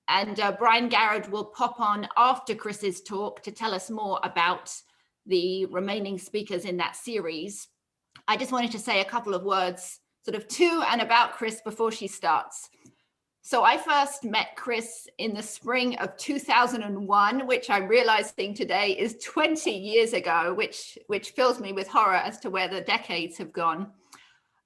And Brian Garrett will pop on after Chris's talk to tell us more about the remaining speakers in that series. I just wanted to say a couple of words sort of to and about Chris before she starts. So I first met Chris in the spring of 2001, which I'm realizing today is 20 years ago, which fills me with horror as to where the decades have gone.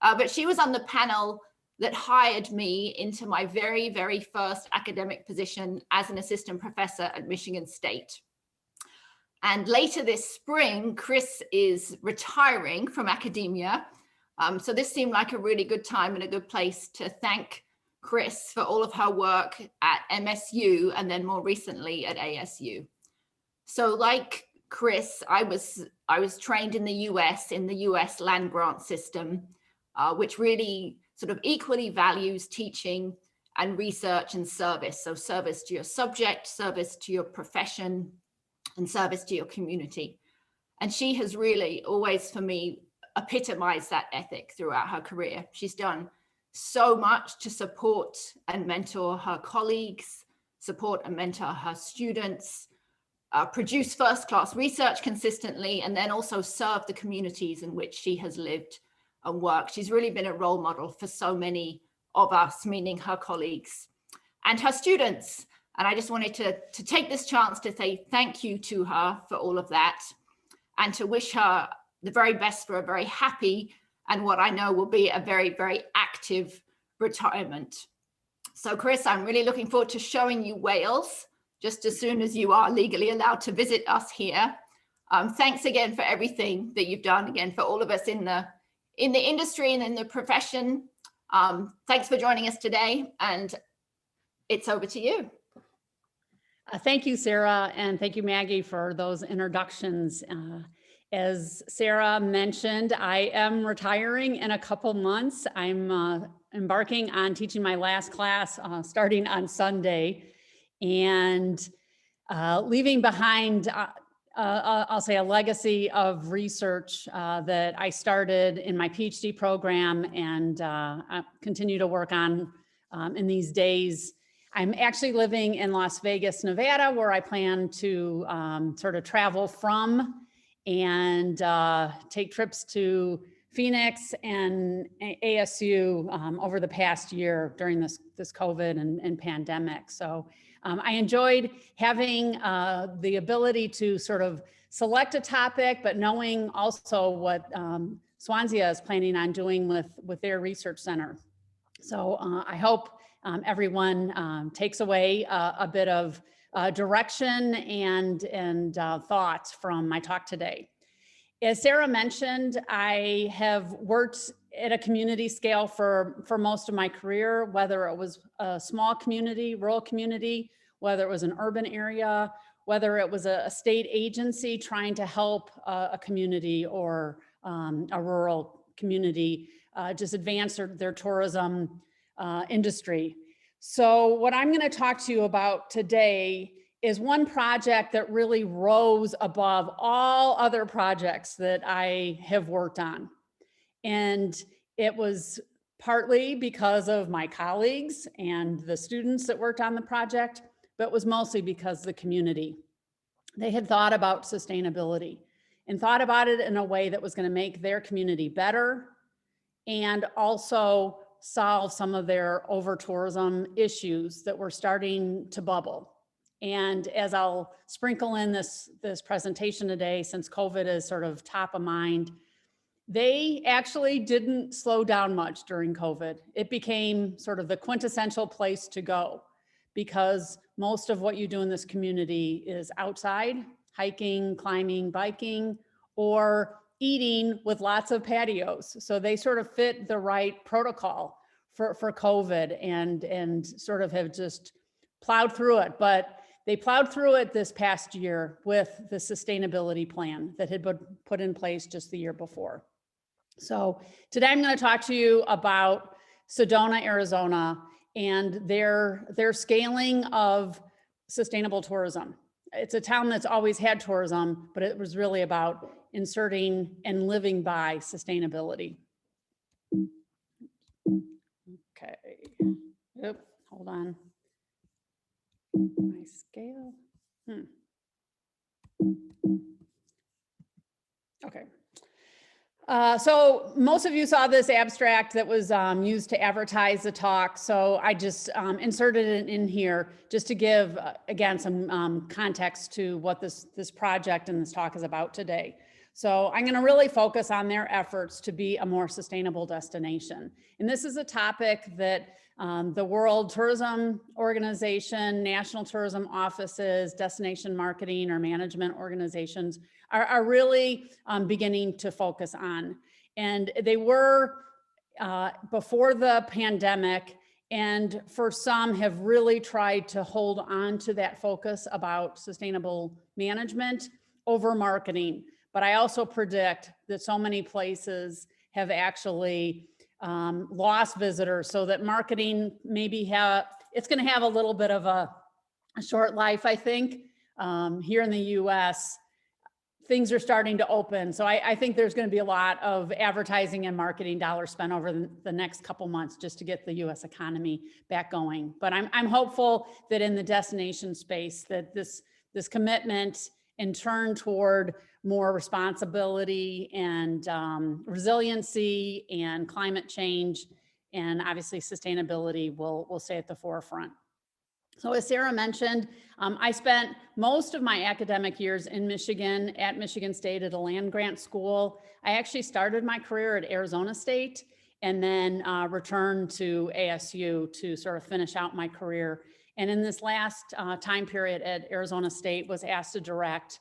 But she was on the panel that hired me into my very, very first academic position as an assistant professor at Michigan State. And later this spring, Chris is retiring from academia. So this seemed like a really good time and a good place to thank Chris for all of her work at MSU and then more recently at ASU. So like Chris, I was trained in the US land grant system, which really sort of equally values teaching and research and service. So service to your subject, service to your profession, and service to your community. And she has really always, for me, epitomized that ethic throughout her career. She's done so much to support and mentor her colleagues, support and mentor her students, produce first-class research consistently, and then also serve the communities in which she has lived and worked. She's really been a role model for so many of us, meaning her colleagues and her students. And I just wanted to take this chance to say thank you to her for all of that and to wish her the very best for a very happy and what I know will be a very, very active retirement. So Chris, I'm really looking forward to showing you Wales just as soon as you are legally allowed to visit us here. Thanks again for everything that you've done, again, for all of us in the industry and in the profession. Thanks for joining us today, and it's over to you. Thank you, Sarah, and thank you, Maggie, for those introductions. As Sarah mentioned, I am retiring in a couple months. I'm embarking on teaching my last class starting on Sunday, and leaving behind, I'll say, a legacy of research that I started in my PhD program and I continue to work on in these days. I'm actually living in Las Vegas, Nevada, where I plan to sort of travel from and take trips to Phoenix and ASU over the past year during this COVID and pandemic. So I enjoyed having the ability to sort of select a topic, but knowing also what Swansea is planning on doing with their research center. So I hope everyone takes away a bit of direction and thoughts from my talk today. As Sarah mentioned, I have worked at a community scale for most of my career, whether it was a small community, rural community, whether it was an urban area, whether it was a state agency trying to help a community or a rural community just advance their tourism industry. So what I'm going to talk to you about today is one project that really rose above all other projects that I have worked on. And it was partly because of my colleagues and the students that worked on the project, but it was mostly because of the community. They had thought about sustainability and thought about it in a way that was going to make their community better and also solve some of their over-tourism issues that were starting to bubble. And as I'll sprinkle in this presentation today, since COVID is sort of top of mind, they actually didn't slow down much during COVID. It became sort of the quintessential place to go because most of what you do in this community is outside, hiking, climbing, biking, or eating with lots of patios. So they sort of fit the right protocol for COVID and sort of have just plowed through it. But they plowed through it this past year with the sustainability plan that had been put in place just the year before. So today I'm going to talk to you about Sedona, Arizona, and their scaling of sustainable tourism. It's a town that's always had tourism, but it was really about inserting and living by sustainability. Okay, hold on. My scale. Okay. So most of you saw this abstract that was used to advertise the talk. So I just inserted it in here just to give, again, some context to what this project and this talk is about today. So I'm going to really focus on their efforts to be a more sustainable destination. And this is a topic that the World Tourism Organization, national tourism offices, destination marketing or management organizations are really beginning to focus on. And they were before the pandemic, and for some have really tried to hold on to that focus about sustainable management over marketing. But I also predict that so many places have actually lost visitors, so that marketing maybe it's going to have a little bit of a short life, I think. Here in the US, things are starting to open. So I think there's going to be a lot of advertising and marketing dollars spent over the next couple months just to get the US economy back going. But I'm hopeful that in the destination space that this commitment and turn toward more responsibility and resiliency and climate change and obviously sustainability will stay at the forefront. So as Sarah mentioned, I spent most of my academic years in Michigan at Michigan State at a land grant school. I actually started my career at Arizona State and then returned to ASU to sort of finish out my career. And in this last time period at Arizona State was asked to direct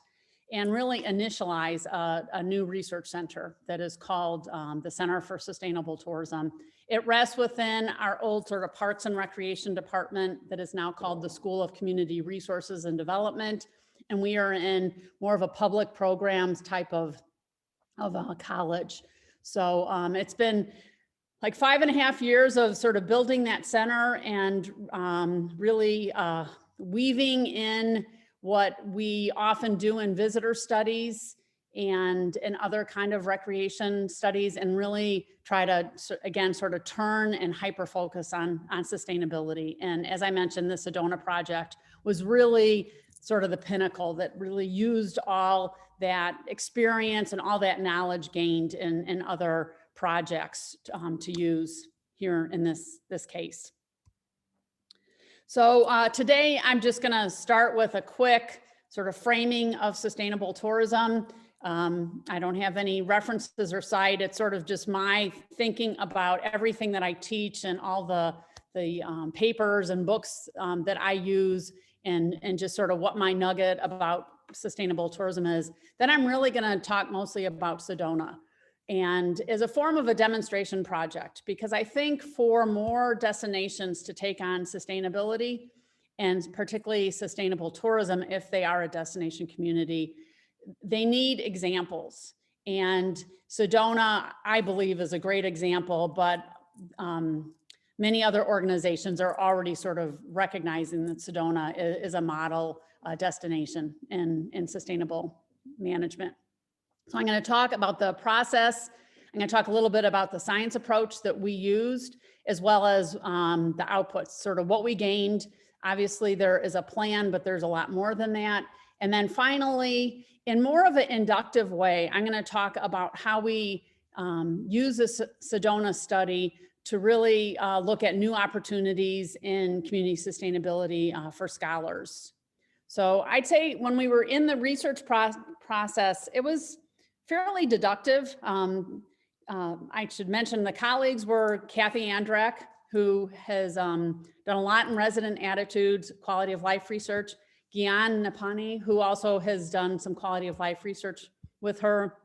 and really initialize a new research center that is called the Center for Sustainable Tourism. It rests within our old sort of Parks and Recreation department that is now called the School of Community Resources and Development. And we are in more of a public programs type of a college. So it's been like 5.5 years of sort of building that center and really weaving in what we often do in visitor studies and other kind of recreation studies, and really try to, again, sort of turn and hyper focus on sustainability. And as I mentioned, the Sedona project was really sort of the pinnacle that really used all that experience and all that knowledge gained in other projects to use here in this case. So today I'm just going to start with a quick sort of framing of sustainable tourism. I don't have any references or cite. It's sort of just my thinking about everything that I teach and all the papers and books that I use, and just sort of what my nugget about sustainable tourism is. Then I'm really going to talk mostly about Sedona, and as a form of a demonstration project, because I think for more destinations to take on sustainability, and particularly sustainable tourism, if they are a destination community, they need examples. And Sedona, I believe, is a great example, but many other organizations are already sort of recognizing that Sedona is a model destination in sustainable management. So I'm going to talk about the process. I'm going to talk a little bit about the science approach that we used, as well as the outputs, sort of what we gained. Obviously, there is a plan, but there's a lot more than that. And then finally, in more of an inductive way, I'm going to talk about how we use this Sedona study to really look at new opportunities in community sustainability for scholars. So I'd say when we were in the research process, it was fairly deductive. I should mention the colleagues were Kathy Andrak, who has done a lot in resident attitudes, quality of life research, Gyan Napani, who also has done some quality of life research with her.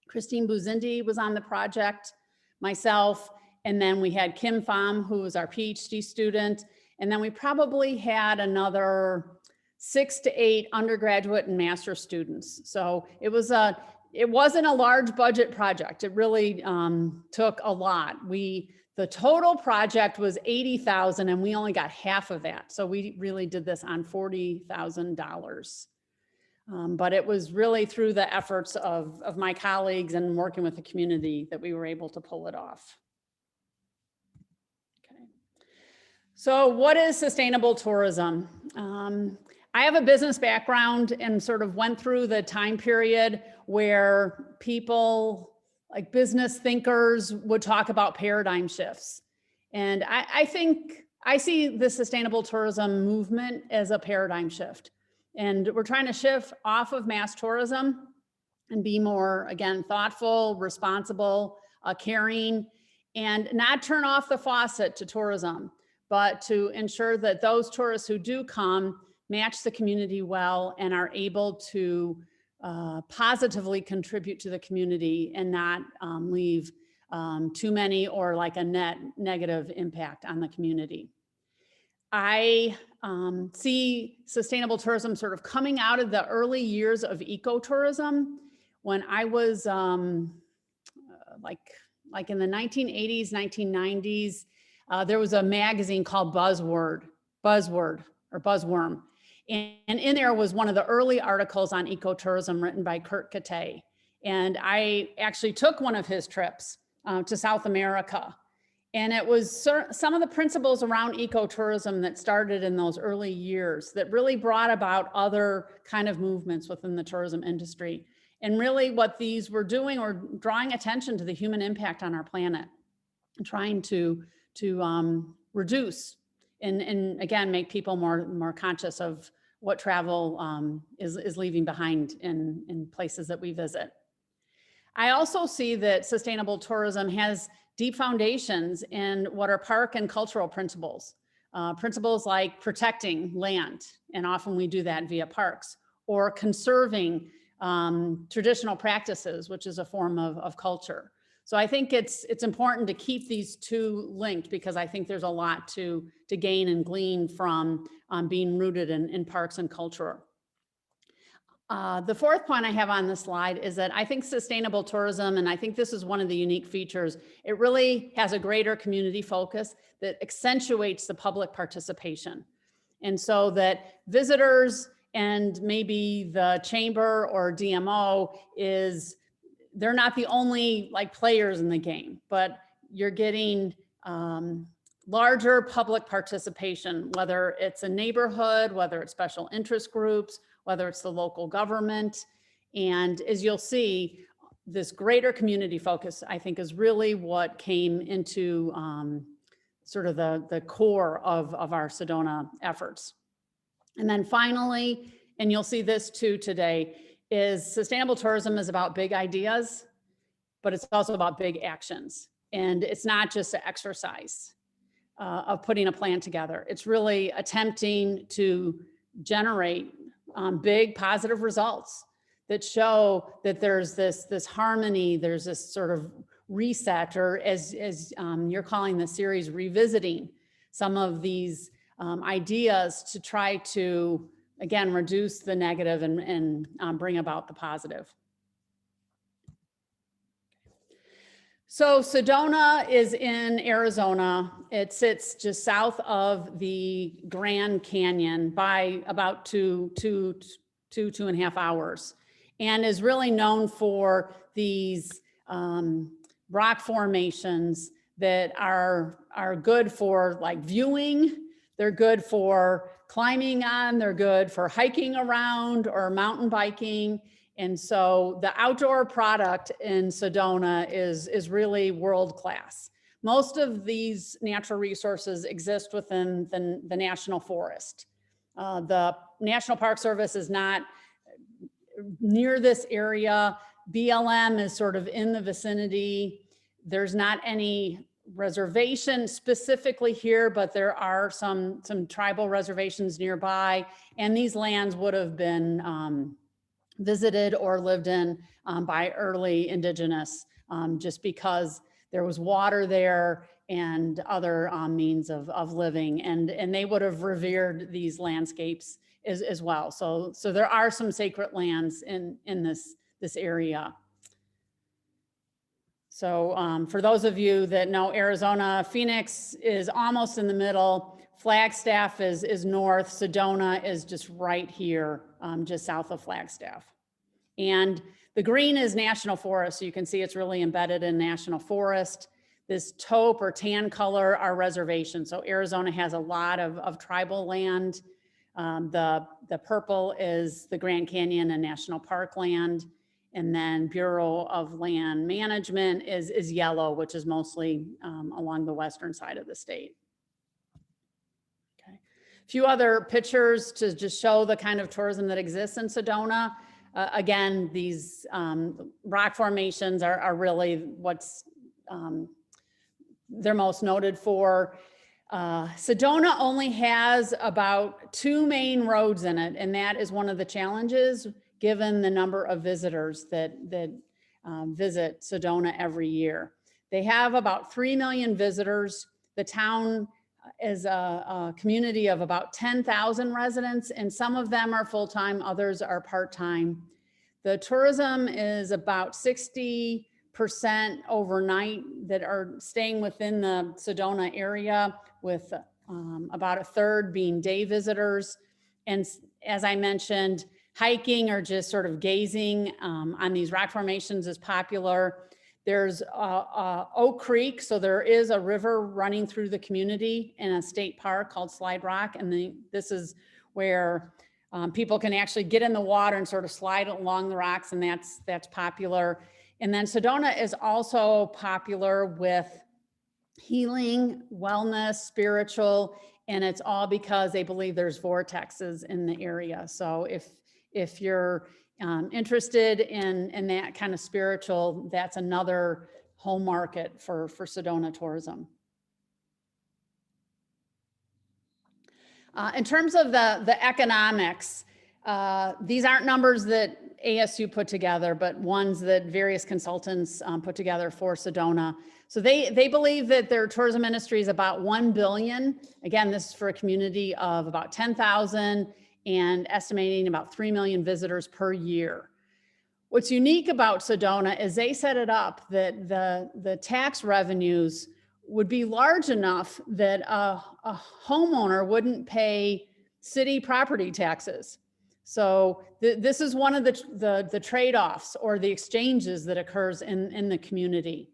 Christine Buzindi was on the project, myself, and then we had Kim Pham, who was our PhD student. And then we probably had another 6 to 8 undergraduate and master students. So it wasn't a large budget project. It really took a lot. The total project was $80,000 and we only got half of that. So we really did this on $40,000. But it was really through the efforts of my colleagues and working with the community that we were able to pull it off. Okay. So what is sustainable tourism? I have a business background and sort of went through the time period where people, like business thinkers, would talk about paradigm shifts. And I think I see the sustainable tourism movement as a paradigm shift. And we're trying to shift off of mass tourism and be more, again, thoughtful, responsible, caring, and not turn off the faucet to tourism, but to ensure that those tourists who do come match the community well and are able to positively contribute to the community and not leave too many or like a net negative impact on the community. I see sustainable tourism sort of coming out of the early years of ecotourism. When I was like in the 1980s, 1990s, there was a magazine called Buzzword or Buzzworm. And in there was one of the early articles on ecotourism written by Kurt Katay. And I actually took one of his trips to South America. And it was some of the principles around ecotourism that started in those early years that really brought about other kind of movements within the tourism industry. And really what these were doing were drawing attention to the human impact on our planet and trying to reduce and again, make people more conscious of what travel is leaving behind in places that we visit. I also see that sustainable tourism has deep foundations in what are park and cultural principles. Principles like protecting land, and often we do that via parks, or conserving traditional practices, which is a form of culture. So I think it's important to keep these two linked, because I think there's a lot to gain and glean from being rooted in parks and culture. The fourth point I have on the slide is that I think sustainable tourism, and I think this is one of the unique features, it really has a greater community focus that accentuates the public participation. And so that visitors and maybe the chamber or DMO they're not the only like players in the game, but you're getting larger public participation, whether it's a neighborhood, whether it's special interest groups, whether it's the local government. And as you'll see, this greater community focus, I think, is really what came into sort of the core of our Sedona efforts. And then finally, and you'll see this too today, is sustainable tourism is about big ideas, but it's also about big actions. And it's not just an exercise of putting a plan together. It's really attempting to generate big positive results that show that there's this harmony, there's this sort of reset, or as you're calling the series, revisiting some of these ideas to try to, again, reduce the negative and bring about the positive. So Sedona is in Arizona. It sits just south of the Grand Canyon by about two and a half hours, and is really known for these rock formations that are good for like viewing. They're good for climbing on, they're good for hiking around or mountain biking. And so the outdoor product in Sedona is really world-class. Most of these natural resources exist within the national forest. The National Park Service is not near this area. BLM is sort of in the vicinity. There's not any reservation specifically here, but there are some tribal reservations nearby. And these lands would have been visited or lived in by early indigenous, just because there was water there and other means of living, and they would have revered these landscapes as well. So there are some sacred lands in this area. So for those of you that know Arizona, Phoenix is almost in the middle. Flagstaff is north. Sedona is just right here, just south of Flagstaff. And the green is national forest. So you can see it's really embedded in national forest. This taupe or tan color are reservations. So Arizona has a lot of tribal land. The purple is the Grand Canyon and National Park land. And then Bureau of Land Management is yellow, which is mostly along the western side of the state. Okay. A few other pictures to just show the kind of tourism that exists in Sedona. Again, these rock formations are really what's they're most noted for. Sedona only has about 2 main roads in it, and that is one of the challenges given the number of visitors that visit Sedona every year. They have about 3 million visitors. The town is a community of about 10,000 residents, and some of them are full-time, others are part-time. The tourism is about 60% overnight that are staying within the Sedona area, with about a third being day visitors. And as I mentioned, hiking or just sort of gazing on these rock formations is popular. There's Oak Creek, so there is a river running through the community in a state park called Slide Rock, and this is where people can actually get in the water and sort of slide along the rocks, and that's popular. And then Sedona is also popular with healing, wellness, spiritual, and it's all because they believe there's vortexes in the area. So if you're interested in that kind of spiritual, that's another home market for Sedona tourism. In terms of the economics, these aren't numbers that ASU put together, but ones that various consultants put together for Sedona. So they believe that their tourism industry is about 1 billion. Again, this is for a community of about 10,000 and estimating about 3 million visitors per year. What's unique about Sedona is they set it up that the tax revenues would be large enough that a homeowner wouldn't pay city property taxes. So this is one of the trade-offs or the exchanges that occurs in the community.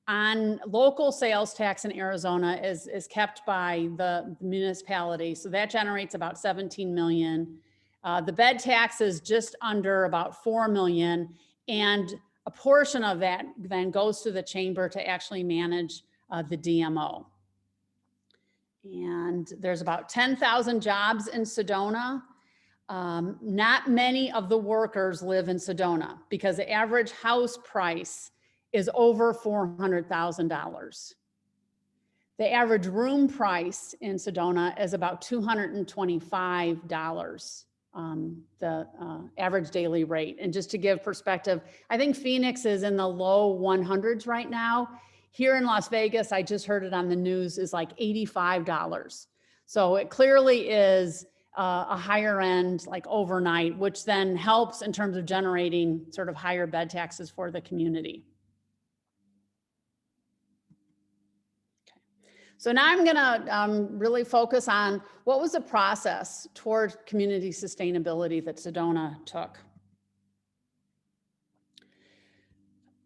On local sales tax in Arizona is kept by the municipality. So that generates about 17 million. The bed tax is just under about 4 million. And a portion of that then goes to the chamber to actually manage the DMO. And there's about 10,000 jobs in Sedona. Not many of the workers live in Sedona because the average house price is over $400,000. The average room price in Sedona is about $225, the average daily rate. And just to give perspective, I think Phoenix is in the low 100s right now. Here in Las Vegas, I just heard it on the news, is like $85. So it clearly is a higher end, like overnight, which then helps in terms of generating sort of higher bed taxes for the community. Okay. So now I'm gonna really focus on what was the process toward community sustainability that Sedona took.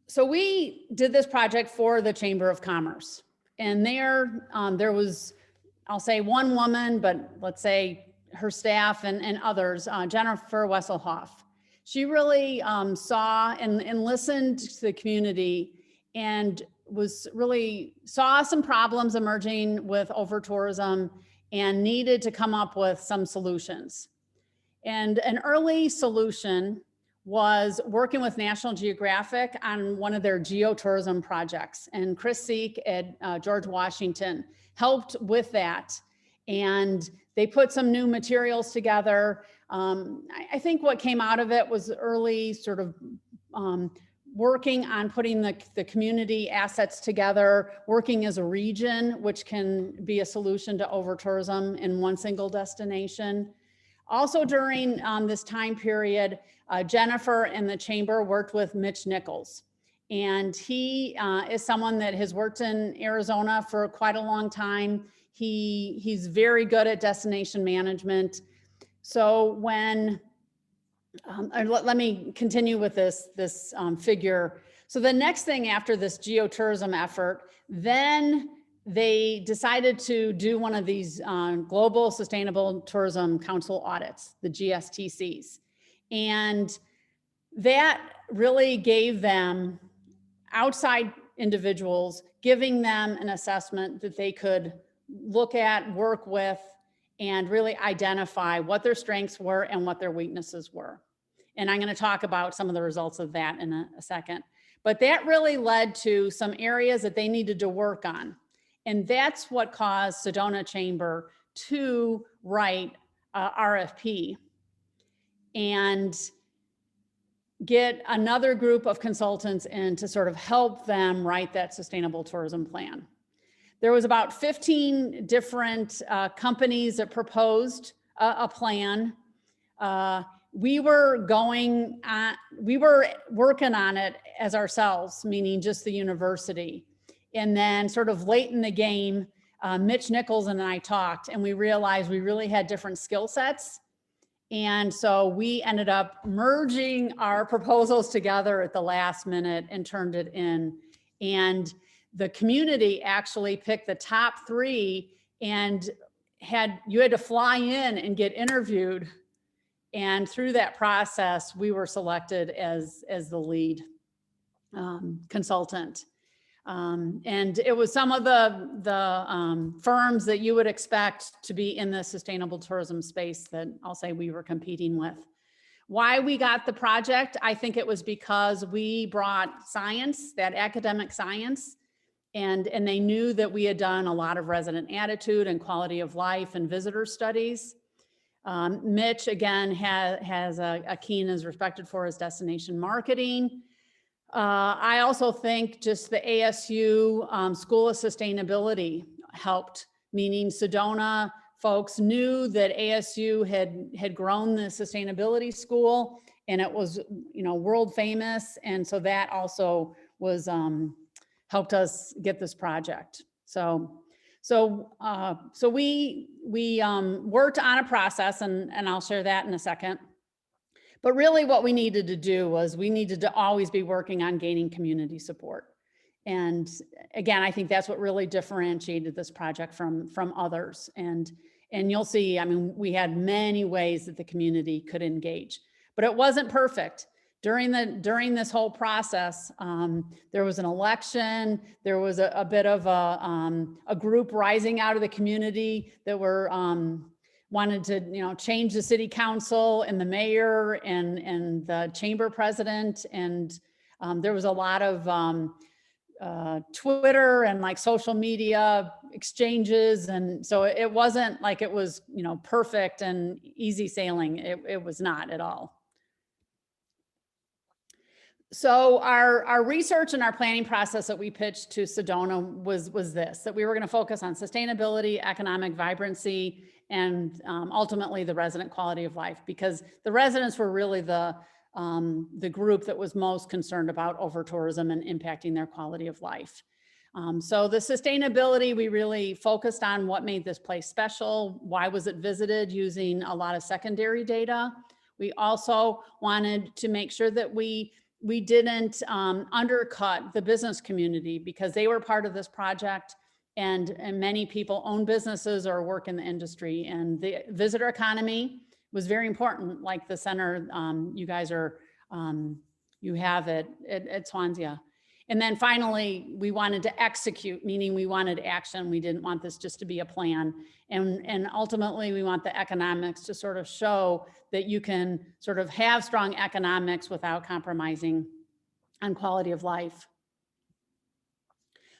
So we did this project for the Chamber of Commerce, and there was, I'll say one woman, but let's say her staff and others, Jennifer Wesselhoff. She really saw and listened to the community and saw some problems emerging with over-tourism and needed to come up with some solutions. And an early solution was working with National Geographic on one of their geotourism projects. And Chris Seek at George Washington helped with that. And they put some new materials together. I think what came out of it was early sort of working on putting the community assets together, working as a region, which can be a solution to over-tourism in one single destination. Also during this time period, Jennifer and the chamber worked with Mitch Nichols. And he is someone that has worked in Arizona for quite a long time. He's very good at destination management. So when, let me continue with this figure. So the next thing after this geotourism effort, then they decided to do one of these Global Sustainable Tourism Council audits, the GSTCs. And that really gave them outside individuals, giving them an assessment that they could look at, work with, and really identify what their strengths were and what their weaknesses were. And I'm going to talk about some of the results of that in a second. But that really led to some areas that they needed to work on. And that's what caused Sedona Chamber to write RFP and get another group of consultants in to sort of help them write that sustainable tourism plan. There was about 15 different companies that proposed a plan. We were working on it as ourselves, meaning just the university. And then sort of late in the game, Mitch Nichols and I talked, and we realized we really had different skill sets. And so we ended up merging our proposals together at the last minute and turned it in. And the community actually picked the top 3, and you had to fly in and get interviewed. And through that process, we were selected as the lead consultant. And it was some of the firms that you would expect to be in the sustainable tourism space that I'll say we were competing with. Why we got the project, I think it was because we brought science, that academic science, and they knew that we had done a lot of resident attitude and quality of life and visitor studies. Mitch, again, has a keen, is respected for his destination marketing. I also think just the ASU School of Sustainability helped, meaning Sedona folks knew that ASU had grown the sustainability school, and it was, world famous. And so that also was helped us get this project. So we worked on a process, and I'll share that in a second. But really what we needed to do was we needed to always be working on gaining community support. And again, I think that's what really differentiated this project from others. And you'll see, we had many ways that the community could engage, but it wasn't perfect. During this whole process, there was an election. There was a bit of a group rising out of the community that were wanted to, change the city council and the mayor and the chamber president. And there was a lot of Twitter and like social media exchanges. And so it wasn't like it was, perfect and easy sailing. It was not at all. So our research and our planning process that we pitched to Sedona was this, that we were going to focus on sustainability, economic vibrancy, and ultimately the resident quality of life, because the residents were really the group that was most concerned about over-tourism and impacting their quality of life. So the sustainability, we really focused on what made this place special, why was it visited, using a lot of secondary data. We also wanted to make sure that we didn't undercut the business community, because they were part of this project, and many people own businesses or work in the industry, and the visitor economy was very important, like the center you guys are, you have it at Swansea. And then finally, we wanted to execute, meaning we wanted action. We didn't want this just to be a plan. And ultimately, we want the economics to sort of show that you can sort of have strong economics without compromising on quality of life.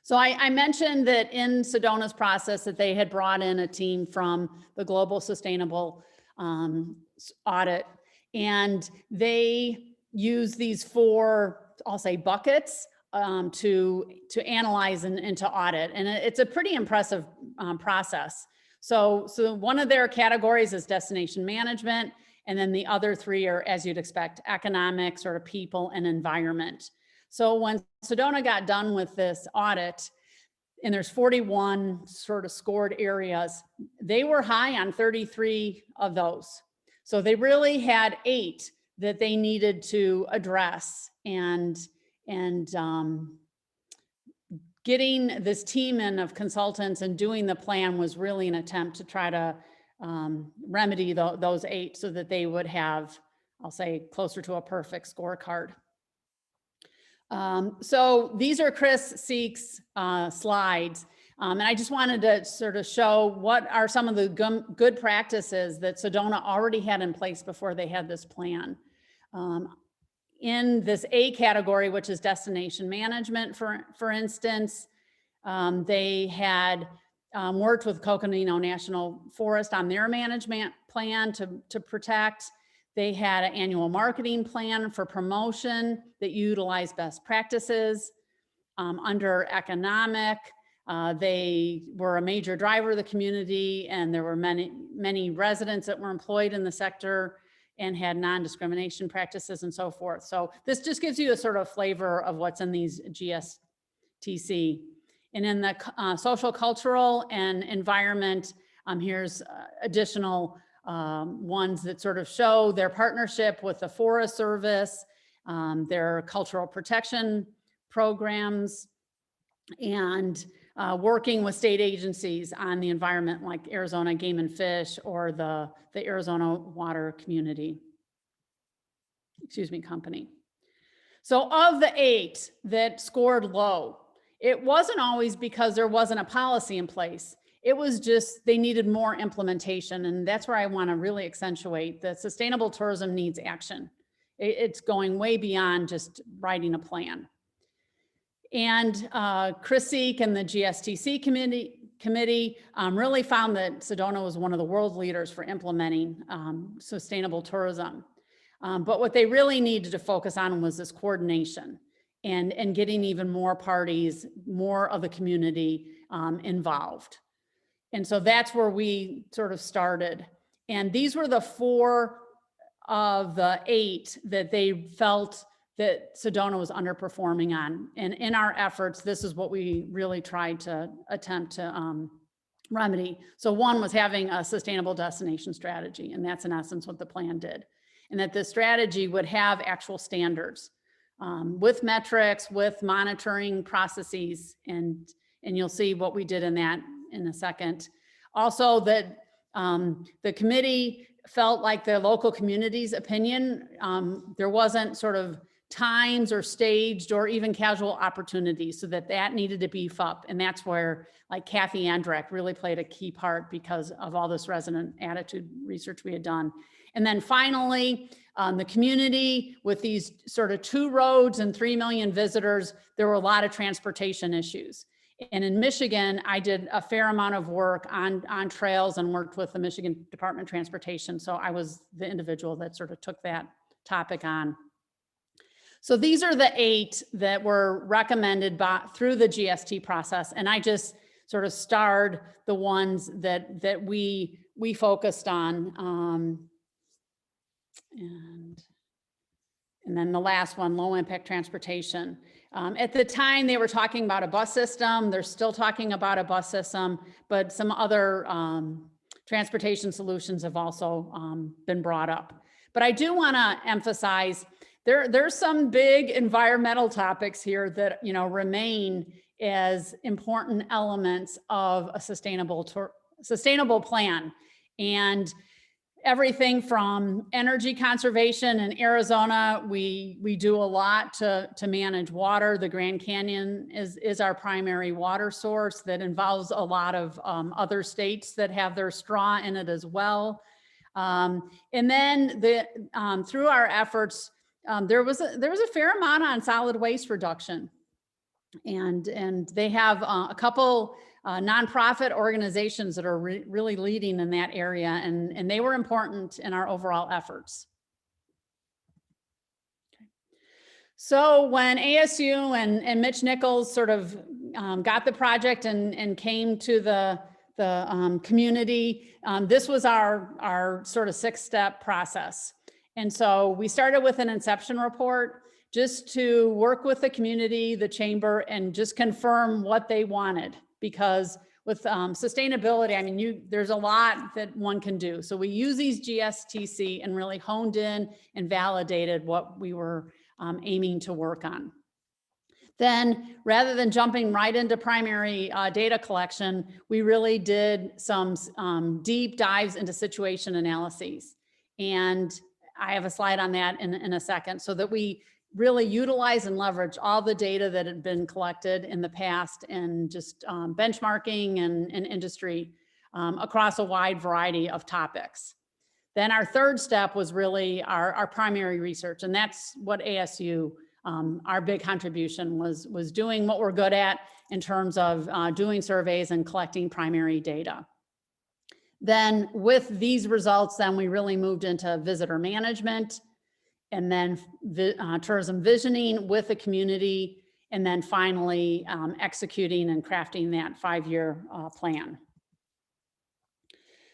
So I mentioned that in Sedona's process that they had brought in a team from the Global Sustainable Audit, and they use these 4, I'll say, buckets to analyze and to audit. And it's a pretty impressive process. So one of their categories is destination management. And then the other 3 are, as you'd expect, economic, sort of people and environment. So when Sedona got done with this audit, and there's 41 sort of scored areas, they were high on 33 of those. So they really had 8 that they needed to address and getting this team in of consultants and doing the plan was really an attempt to try to remedy those 8 so that they would have, I'll say, closer to a perfect scorecard. So these are Chris Seek's slides. And I just wanted to sort of show what are some of the good practices that Sedona already had in place before they had this plan. In this A category, which is destination management, for instance, they had worked with Coconino National Forest on their management plan to protect. They had an annual marketing plan for promotion that utilized best practices. Under economic, they were a major driver of the community, and there were many residents that were employed in the sector and had non-discrimination practices and so forth. So this just gives you a sort of flavor of what's in these GSTC. And in the social, cultural, and environment, here's additional ones that sort of show their partnership with the Forest Service, their cultural protection programs, and working with state agencies on the environment, like Arizona Game and Fish or the Arizona Water Community, Company. So of the 8 that scored low, it wasn't always because there wasn't a policy in place. It was just they needed more implementation. And that's where I want to really accentuate that sustainable tourism needs action. It's going way beyond just writing a plan. And Chris Seek and the GSTC committee really found that Sedona was one of the world leaders for implementing sustainable tourism. But what they really needed to focus on was this coordination and getting even more parties, more of the community involved. And so that's where we sort of started. And these were the 4 of the 8 that they felt that Sedona was underperforming on. And in our efforts, this is what we really tried to attempt to remedy. So one was having a sustainable destination strategy, and that's in essence what the plan did. And that the strategy would have actual standards with metrics, with monitoring processes, and you'll see what we did in that in a second. Also that the committee felt like the local community's opinion, there wasn't sort of times or staged or even casual opportunities, so that needed to beef up. And that's where like Kathy Andreck really played a key part because of all this resident attitude research we had done. And then finally, the community with these sort of 2 roads and 3 million visitors, there were a lot of transportation issues. And in Michigan, I did a fair amount of work on trails and worked with the Michigan Department of Transportation. So I was the individual that sort of took that topic on. So these are the 8 that were recommended through the GST process. And I just sort of starred the ones that we focused on. And then the last one, low impact transportation. At the time they were talking about a bus system. They're still talking about a bus system, but some other transportation solutions have also been brought up. But I do want to emphasize there's some big environmental topics here that remain as important elements of a sustainable plan. And everything from energy conservation in Arizona, we do a lot to manage water. The Grand Canyon is our primary water source that involves a lot of other states that have their straw in it as well. And then through our efforts, there was a fair amount on solid waste reduction. And they have a couple nonprofit organizations that are really leading in that area, and they were important in our overall efforts. Okay. So when ASU and Mitch Nichols sort of got the project and came to the community, this was our sort of 6-step process. And so we started with an inception report just to work with the community, the chamber, and just confirm what they wanted. Because with sustainability, I mean, there's a lot that one can do. So we use these GSTC and really honed in and validated what we were aiming to work on. Then rather than jumping right into primary data collection, we really did some deep dives into situation analyses. And I have a slide on that in a second, so that we really utilize and leverage all the data that had been collected in the past, and just benchmarking and industry across a wide variety of topics. Then our third step was really our primary research, and that's what ASU, our big contribution was doing what we're good at in terms of doing surveys and collecting primary data. Then with these results, then we really moved into visitor management, and then tourism visioning with the community, and then finally executing and crafting that 5-year plan.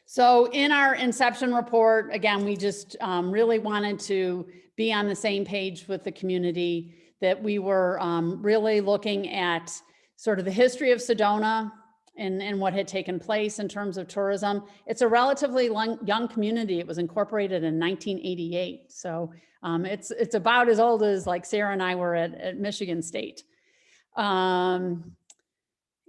So in our inception report, again, we just really wanted to be on the same page with the community, that we were really looking at sort of the history of Sedona and what had taken place in terms of tourism. It's a relatively young community. It was incorporated in 1988. So it's about as old as like Sarah and I were at Michigan State. And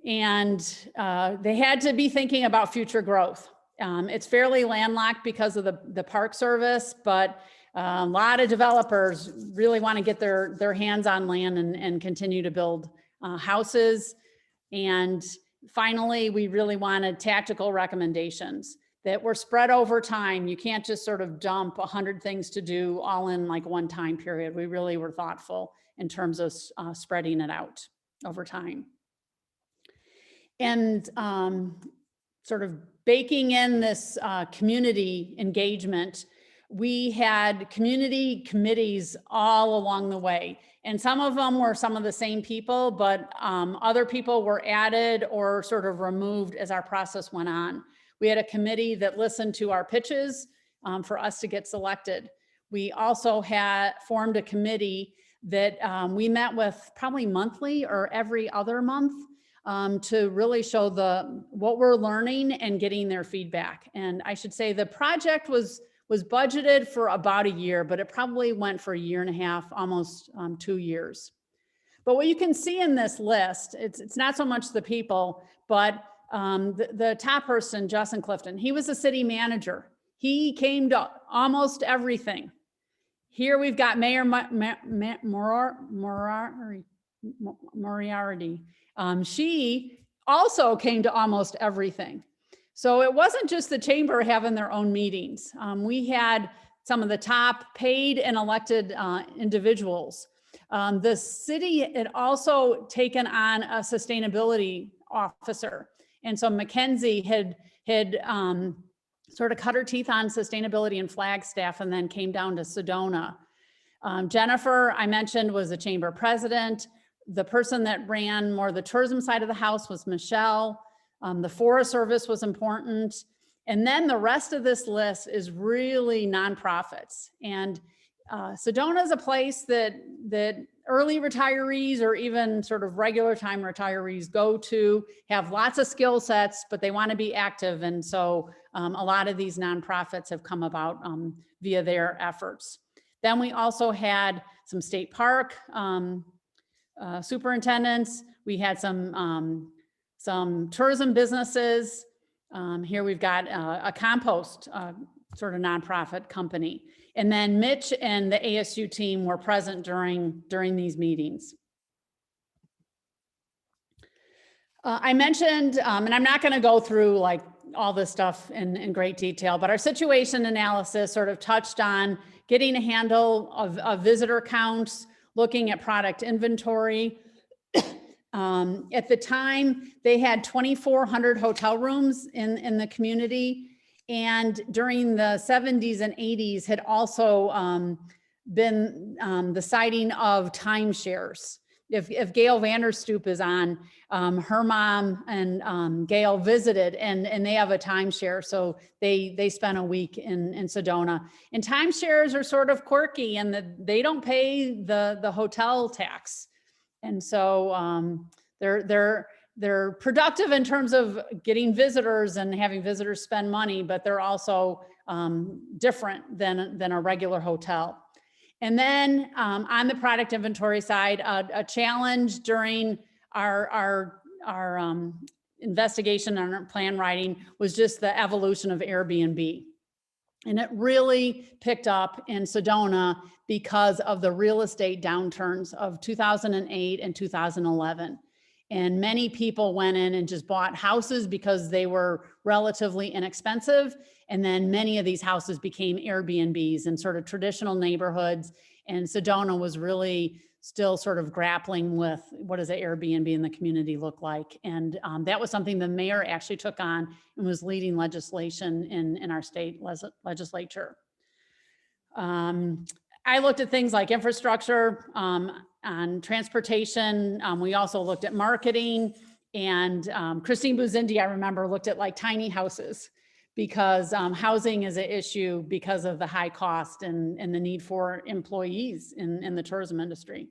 they had to be thinking about future growth. It's fairly landlocked because of the Park Service, but a lot of developers really want to get their hands on land and continue to build houses. And finally, we really wanted tactical recommendations that were spread over time. You can't just sort of dump 100 things to do all in like one time period. We really were thoughtful in terms of spreading it out over time. And sort of baking in this community engagement, we had community committees all along the way. And some of them were some of the same people, but other people were added or sort of removed as our process went on. We had a committee that listened to our pitches for us to get selected. We also had formed a committee that we met with probably monthly or every other month to really show what we're learning and getting their feedback. And I should say the project was budgeted for about a year, but it probably went for 1.5 years, almost 2 years. But what you can see in this list, it's not so much the people, but the top person, Justin Clifton, he was a city manager. He came to almost everything. Here we've got Mayor Moriarty. She also came to almost everything. So it wasn't just the chamber having their own meetings. We had some of the top paid and elected individuals. The city had also taken on a sustainability officer. And so Mackenzie had sort of cut her teeth on sustainability and Flagstaff, and then came down to Sedona. Jennifer, I mentioned, was the chamber president. The person that ran more the tourism side of the house was Michelle. The Forest Service was important. And then the rest of this list is really nonprofits. And Sedona is a place that early retirees or even sort of regular time retirees go to, have lots of skill sets, but they want to be active. And so a lot of these nonprofits have come about via their efforts. Then we also had some state park superintendents. We had some tourism businesses. Here we've got a compost sort of nonprofit company. And then Mitch and the ASU team were present during these meetings. I mentioned, and I'm not going to go through like all this stuff in great detail, but our situation analysis sort of touched on getting a handle of visitor counts, looking at product inventory. At the time, they had 2,400 hotel rooms in the community. And during the 70s and 80s had also been the siting of timeshares. If Gail Vanderstoop is on, her mom and Gail visited, and they have a timeshare. So they spent a week in Sedona. And timeshares are sort of quirky, and they don't pay the hotel tax. And so they're productive in terms of getting visitors and having visitors spend money, but they're also different than a regular hotel. And then on the product inventory side, a challenge during our investigation and our plan writing was just the evolution of Airbnb. And it really picked up in Sedona because of the real estate downturns of 2008 and 2011. And many people went in and just bought houses because they were relatively inexpensive. And then many of these houses became Airbnbs in sort of traditional neighborhoods. And Sedona was really still sort of grappling with what does an Airbnb in the community look like. And that was something the mayor actually took on and was leading legislation in our state legislature. I looked at things like infrastructure, on transportation. We also looked at marketing, and Christine Vogt, I remember, looked at like tiny houses because housing is an issue because of the high cost and the need for employees in the tourism industry.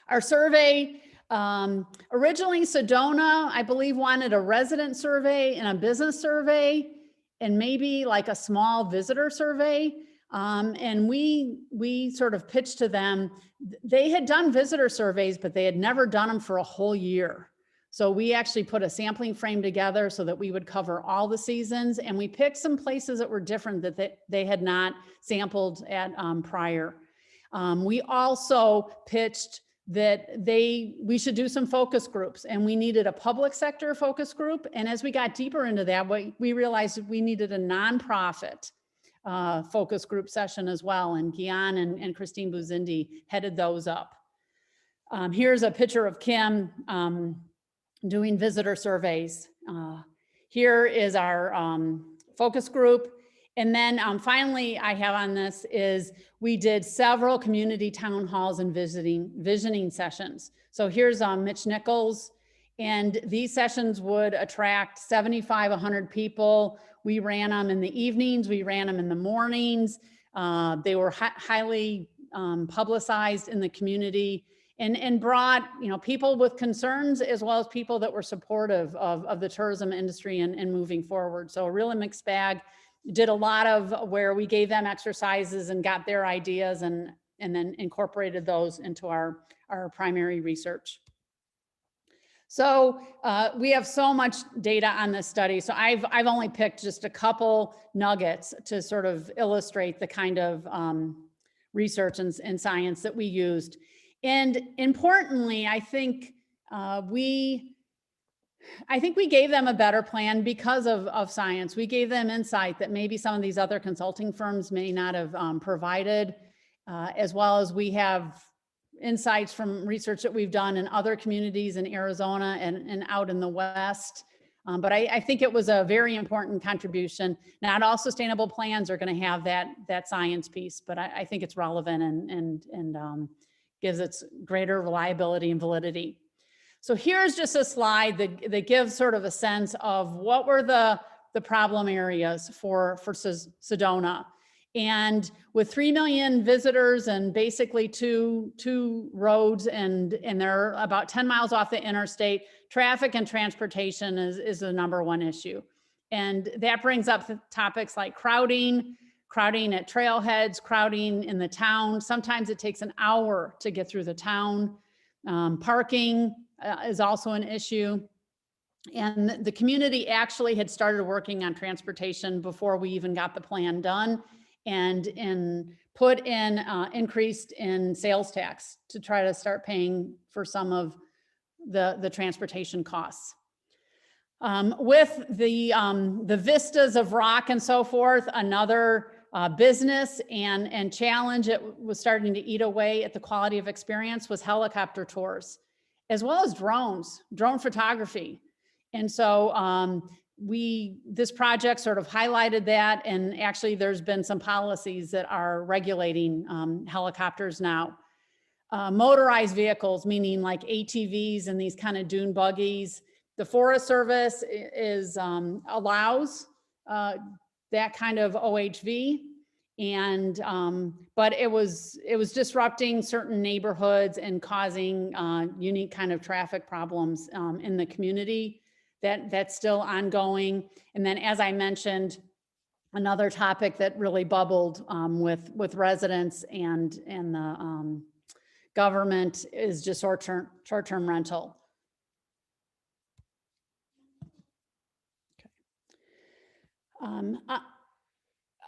Our survey, originally Sedona, I believe, wanted a resident survey and a business survey and maybe like a small visitor survey. And we sort of pitched to them. They had done visitor surveys, but they had never done them for a whole year. So we actually put a sampling frame together so that we would cover all the seasons. And we picked some places that were different that they had not sampled at prior. We also pitched that we should do some focus groups, and we needed a public sector focus group. And as we got deeper into that, we realized that we needed a nonprofit focus group session as well. And Gian and Christine Vogt headed those up. Here's a picture of Kim doing visitor surveys. Here is our focus group. And then finally, I have on this is we did several community town halls and visioning sessions. So here's Mitch Nichols. And these sessions would attract 75, 100 people. We ran them in the evenings. We ran them in the mornings. They were highly publicized in the community and brought, people with concerns as well as people that were supportive of the tourism industry and moving forward. So a really mixed bag. Did a lot of where we gave them exercises and got their ideas and then incorporated those into our primary research. So we have so much data on this study. So I've only picked just a couple nuggets to sort of illustrate the kind of research and science that we used. And importantly, I think we gave them a better plan because of science. We gave them insight that maybe some of these other consulting firms may not have provided, as well as we have insights from research that we've done in other communities in Arizona and out in the West. But I think it was a very important contribution. Not all sustainable plans are going to have that science piece, but I think it's relevant and gives it greater reliability and validity. So here's just a slide that gives sort of a sense of what were the problem areas for Sedona. And with 3 million visitors and basically two roads and they're about 10 miles off the interstate, traffic and transportation is the #1 issue. And that brings up topics like crowding at trailheads, crowding in the town. Sometimes it takes an hour to get through the town. Parking is also an issue. And the community actually had started working on transportation before we even got the plan done and put in increased in sales tax to try to start paying for some of the transportation costs. With the vistas of rock and so forth, another business and challenge it was starting to eat away at the quality of experience was helicopter tours, as well as drone photography. And so this project sort of highlighted that, and actually there's been some policies that are regulating helicopters now. Motorized vehicles, meaning like ATVs and these kind of dune buggies. The Forest Service allows that kind of OHV, and but it was disrupting certain neighborhoods and causing unique kind of traffic problems in the community. That's still ongoing. And then, as I mentioned, another topic that really bubbled with residents and the government is just short-term rental.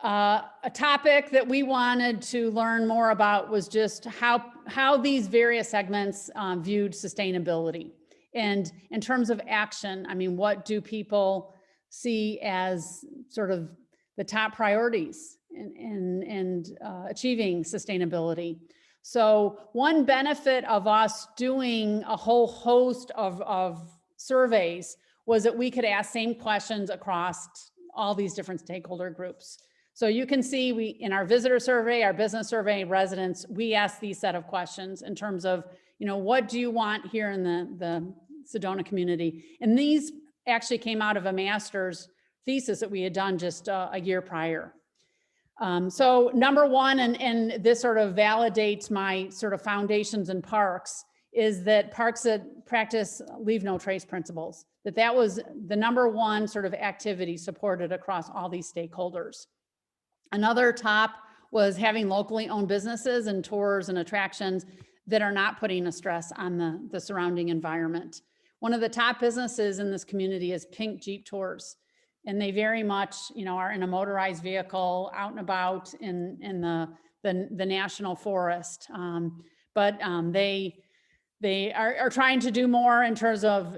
A topic that we wanted to learn more about was just how these various segments viewed sustainability. And in terms of action, I mean, what do people see as sort of the top priorities in achieving sustainability? So one benefit of us doing a whole host of surveys was that we could ask same questions across all these different stakeholder groups. So you can see in our visitor survey, our business survey, residents, we asked these set of questions in terms of, what do you want here in the Sedona community? And these actually came out of a master's thesis that we had done just a year prior. So number one, and this sort of validates my sort of foundations in parks, is that parks that practice leave no trace principles, that was the number one sort of activity supported across all these stakeholders. Another top was having locally owned businesses and tours and attractions that are not putting a stress on the surrounding environment. One of the top businesses in this community is Pink Jeep Tours. And they very much, are in a motorized vehicle out and about in the national forest. But they are trying to do more in terms of,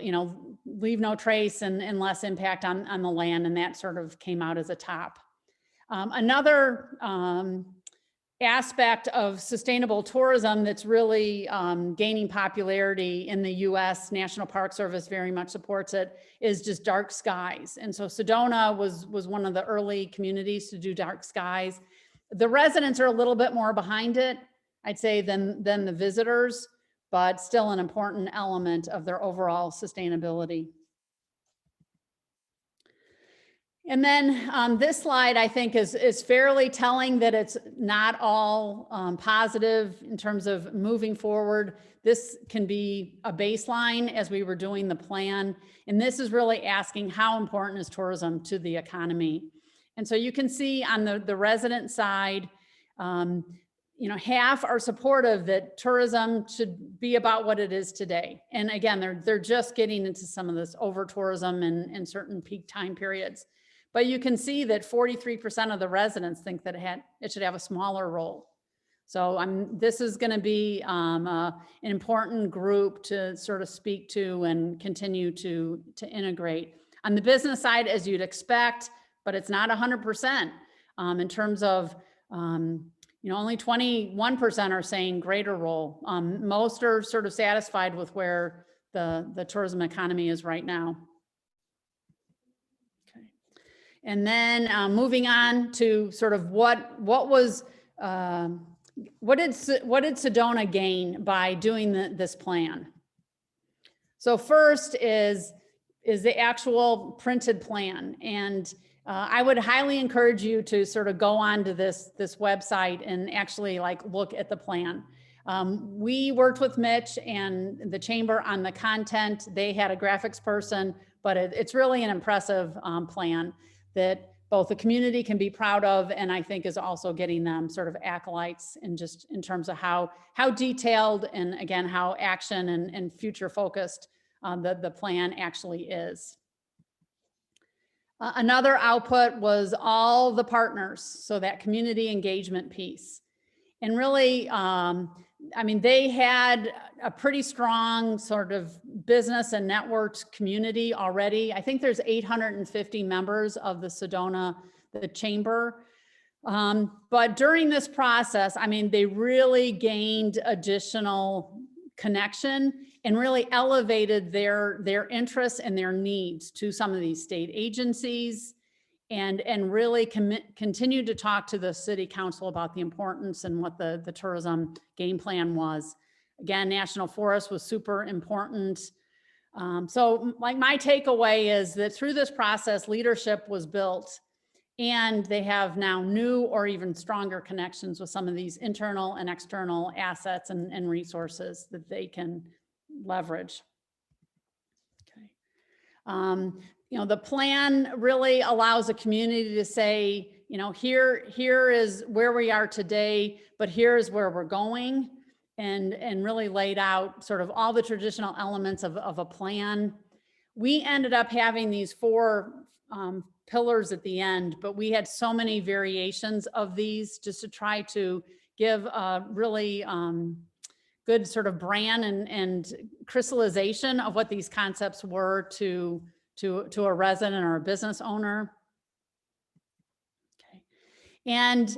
leave no trace and less impact on the land. And that sort of came out as a top. Another aspect of sustainable tourism that's really gaining popularity in the US, National Park Service very much supports it, is just dark skies. And so Sedona was one of the early communities to do dark skies. The residents are a little bit more behind it, I'd say, than the visitors, but still an important element of their overall sustainability. And then this slide, I think, is fairly telling that it's not all positive in terms of moving forward. This can be a baseline as we were doing the plan. And this is really asking how important is tourism to the economy. And so you can see on the resident side, half are supportive that tourism should be about what it is today. And again, they're just getting into some of this over tourism in certain peak time periods. But you can see that 43% of the residents think that it should have a smaller role. So this is going to be an important group to sort of speak to and continue to integrate. On the business side, as you'd expect, but it's not 100% in terms of, only 21% are saying greater role. Most are sort of satisfied with where the tourism economy is right now. And then moving on to sort of what did Sedona gain by doing this plan? So first is the actual printed plan, and I would highly encourage you to sort of go on to this website and actually look at the plan. We worked with Mitch and the chamber on the content. They had a graphics person, but it's really an impressive plan that both the community can be proud of, and I think is also getting them sort of acolytes in terms of how detailed and again, how action and future focused the plan actually is. Another output was all the partners, so that community engagement piece. And really, they had a pretty strong sort of business and networked community already. I think there's 850 members of the Sedona, the chamber. But during this process, they really gained additional connection and really elevated their interests and their needs to some of these state agencies, and really continued to talk to the city council about the importance and what the tourism game plan was. Again, National Forest was super important. So my takeaway is that through this process, leadership was built, and they have now new or even stronger connections with some of these internal and external assets and resources that they can leverage. Okay. The plan really allows a community to say, here is where we are today, but here's where we're going, and really laid out sort of all the traditional elements of a plan. We ended up having these 4 pillars at the end, but we had so many variations of these just to try to give a really good sort of brand and crystallization of what these concepts were to a resident or a business owner. Okay. And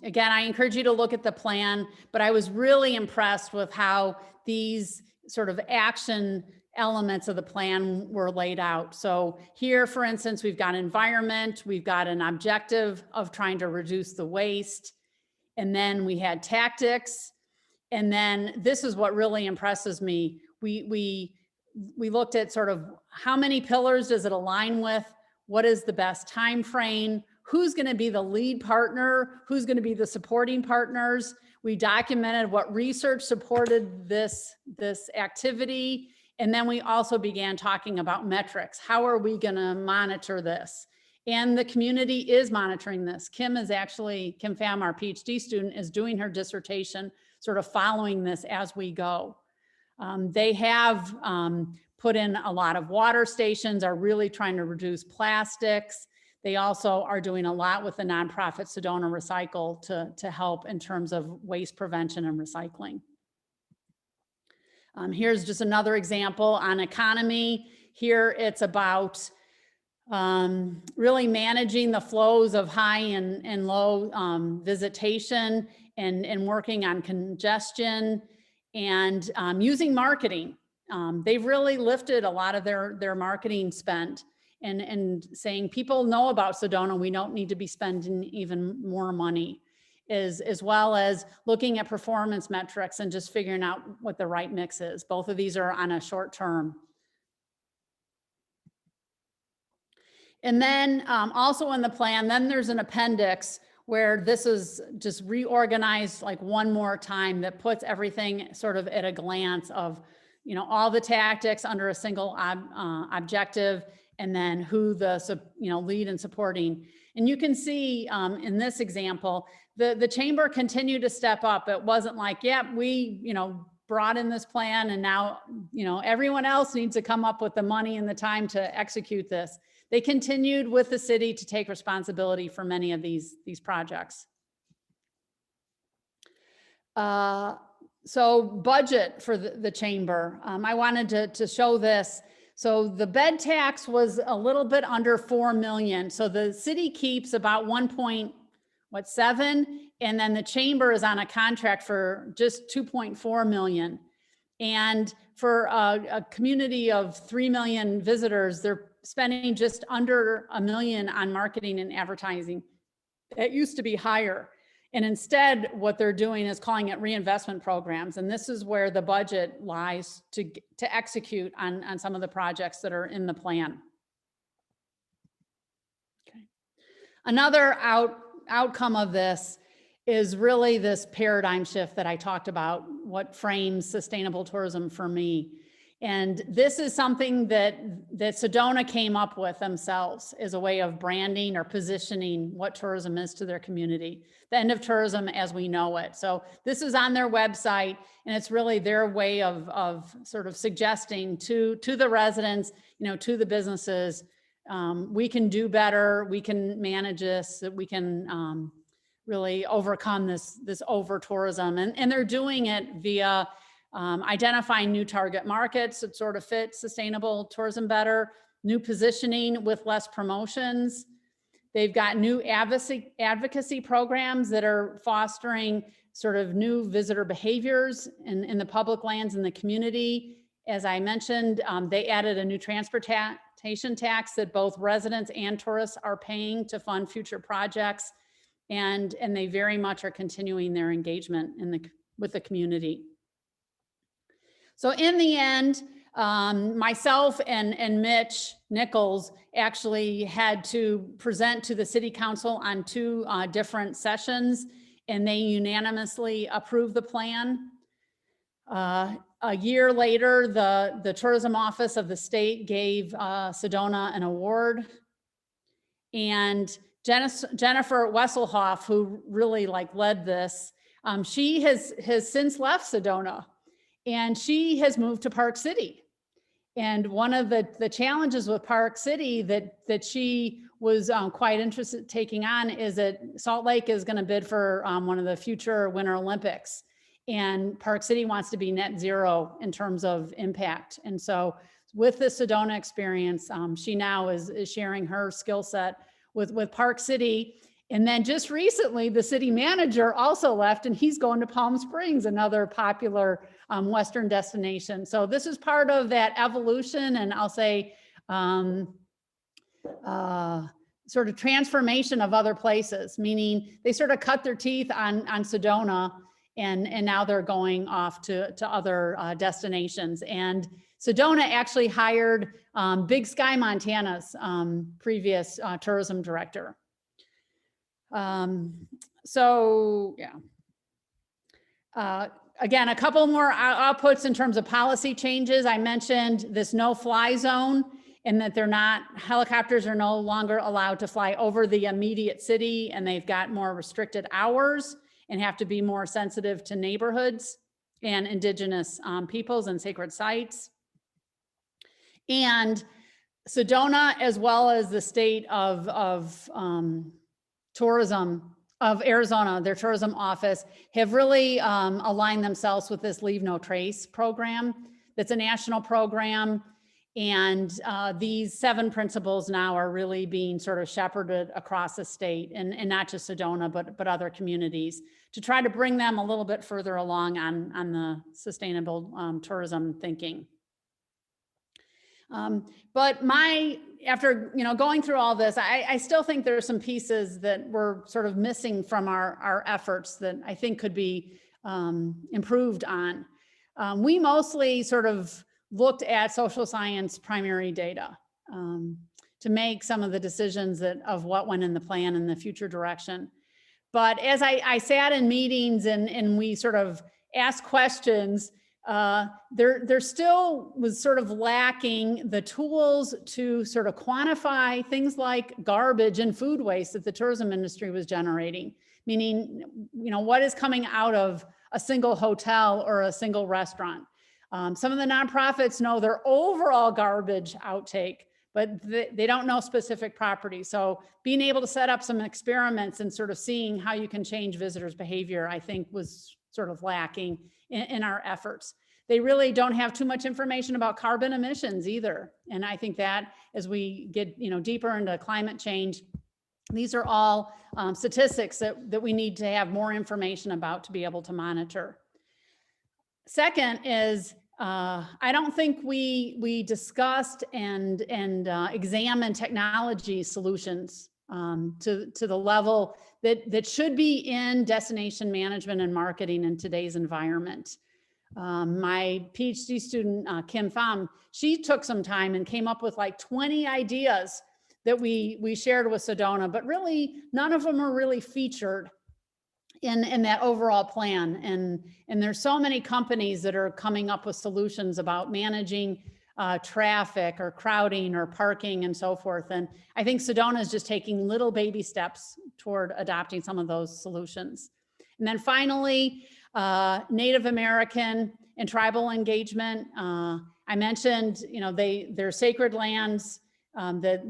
again, I encourage you to look at the plan, but I was really impressed with how these sort of action elements of the plan were laid out. So here, for instance, we've got environment, we've got an objective of trying to reduce the waste, and then we had tactics, and then this is what really impresses me. We looked at sort of how many pillars does it align with, what is the best time frame, who's going to be the lead partner, who's going to be the supporting partners. We documented what research supported this activity. And then we also began talking about metrics. How are we going to monitor this? And the community is monitoring this. Kim Pham, our PhD student, is doing her dissertation sort of following this as we go. They have put in a lot of water stations, are really trying to reduce plastics. They also are doing a lot with the nonprofit Sedona Recycle to help in terms of waste prevention and recycling. Here's just another example on economy. Here it's about really managing the flows of high and low visitation and working on congestion and using marketing. They've really lifted a lot of their marketing spend and saying people know about Sedona, we don't need to be spending even more money. As well as looking at performance metrics and just figuring out what the right mix is. Both of these are on a short term. And then also in the plan, then there's an appendix where this is just reorganized like one more time that puts everything sort of at a glance of, all the tactics under a single objective, and then who the lead and supporting. And you can see in this example, the chamber continued to step up. It wasn't like, yeah, we brought in this plan and now everyone else needs to come up with the money and the time to execute this. They continued with the city to take responsibility for many of these projects. So budget for the chamber. I wanted to show this. So the bed tax was a little bit under 4 million. So the city keeps about 1.7, and then the chamber is on a contract for just 2.4 million. And for a community of 3 million visitors, they're spending just under $1 million on marketing and advertising. It used to be higher. And instead, what they're doing is calling it reinvestment programs. And this is where the budget lies to execute on some of the projects that are in the plan. Okay. Another outcome of this is really this paradigm shift that I talked about, what frames sustainable tourism for me. And this is something that Sedona came up with themselves as a way of branding or positioning what tourism is to their community, the end of tourism as we know it. So this is on their website, and it's really their way of sort of suggesting to the residents, to the businesses, we can do better, we can manage this, that we can really overcome this over tourism. And they're doing it via identifying new target markets that sort of fit sustainable tourism better, new positioning with less promotions. They've got new advocacy programs that are fostering sort of new visitor behaviors in the public lands in the community. As I mentioned, they added a new transportation tax that both residents and tourists are paying to fund future projects. And they very much are continuing their engagement with the community. So in the end, myself and Mitch Nichols actually had to present to the city council on 2 different sessions, and they unanimously approved the plan. A year later, the tourism office of the state gave Sedona an award. And Jennifer Wesselhoff, who really like led this, she has since left Sedona, and she has moved to Park City. And one of the challenges with Park City that she was quite interested in taking on is that Salt Lake is going to bid for one of the future Winter Olympics. And Park City wants to be net zero in terms of impact. And so with the Sedona experience, she now is sharing her skill set with Park City. And then just recently, the city manager also left, and he's going to Palm Springs, another popular Western destination. So this is part of that evolution, and I'll say sort of transformation of other places, meaning they sort of cut their teeth on Sedona, and now they're going off to other destinations. And Sedona actually hired Big Sky, Montana's previous tourism director. So yeah. Again, a couple more outputs in terms of policy changes. I mentioned this no-fly zone, and that helicopters are no longer allowed to fly over the immediate city, and they've got more restricted hours and have to be more sensitive to neighborhoods and indigenous peoples and sacred sites. And Sedona, as well as the state of tourism of Arizona, their tourism office, have really aligned themselves with this Leave No Trace program. That's a national program. And these 7 principles now are really being sort of shepherded across the state, and not just Sedona, but other communities, to try to bring them a little bit further along on the sustainable tourism thinking. But after going through all this, I still think there are some pieces that we're sort of missing from our efforts that I think could be improved on. We mostly sort of looked at social science primary data to make some of the decisions of what went in the plan and the future direction. But as I sat in meetings and we sort of asked questions, there still was sort of lacking the tools to sort of quantify things like garbage and food waste that the tourism industry was generating, meaning, what is coming out of a single hotel or a single restaurant. Some of the nonprofits know their overall garbage outtake, but they don't know specific properties. So being able to set up some experiments and sort of seeing how you can change visitors' behavior, I think was sort of lacking in our efforts. They really don't have too much information about carbon emissions either. And I think that as we get deeper into climate change, these are all statistics that we need to have more information about to be able to monitor. Second is, I don't think we discussed and examined technology solutions to the level that should be in destination management and marketing in today's environment. My PhD student, Kim Pham, she took some time and came up with like 20 ideas that we shared with Sedona, but really none of them are really featured in that overall plan. And there's so many companies that are coming up with solutions about managing traffic or crowding or parking and so forth. And I think Sedona is just taking little baby steps toward adopting some of those solutions. And then finally, Native American and tribal engagement. I mentioned, they're sacred lands that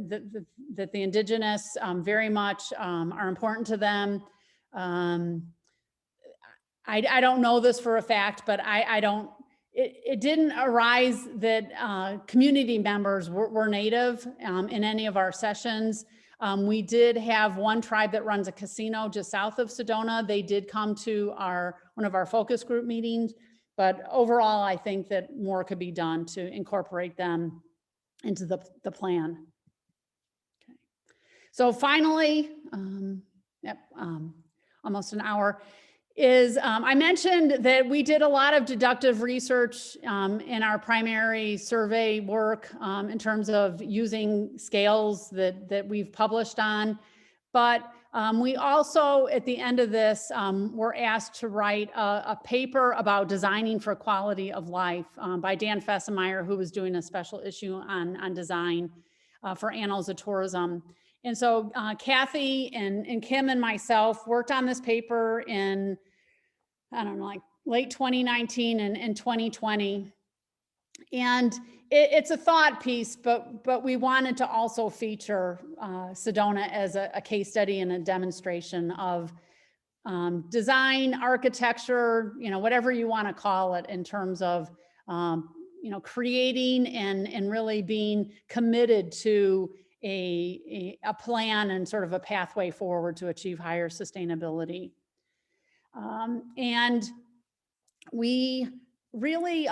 the indigenous very much are important to them. I don't know this for a fact, but it didn't arise that community members were Native in any of our sessions. We did have one tribe that runs a casino just south of Sedona. They did come to one of our focus group meetings, but overall, I think that more could be done to incorporate them into the plan. Okay. So finally, almost an hour, is I mentioned that we did a lot of deductive research in our primary survey work in terms of using scales that we've published on. But we also, at the end of this, were asked to write a paper about designing for quality of life by Dan Fessemeyer, who was doing a special issue on design for Annals of Tourism. And so Kathy and Kim and myself worked on this paper in, I don't know, like late 2019 and 2020. And it's a thought piece, but we wanted to also feature Sedona as a case study and a demonstration of design, architecture, whatever you want to call it, in terms of creating and really being committed to a plan and sort of a pathway forward to achieve higher sustainability. And we really,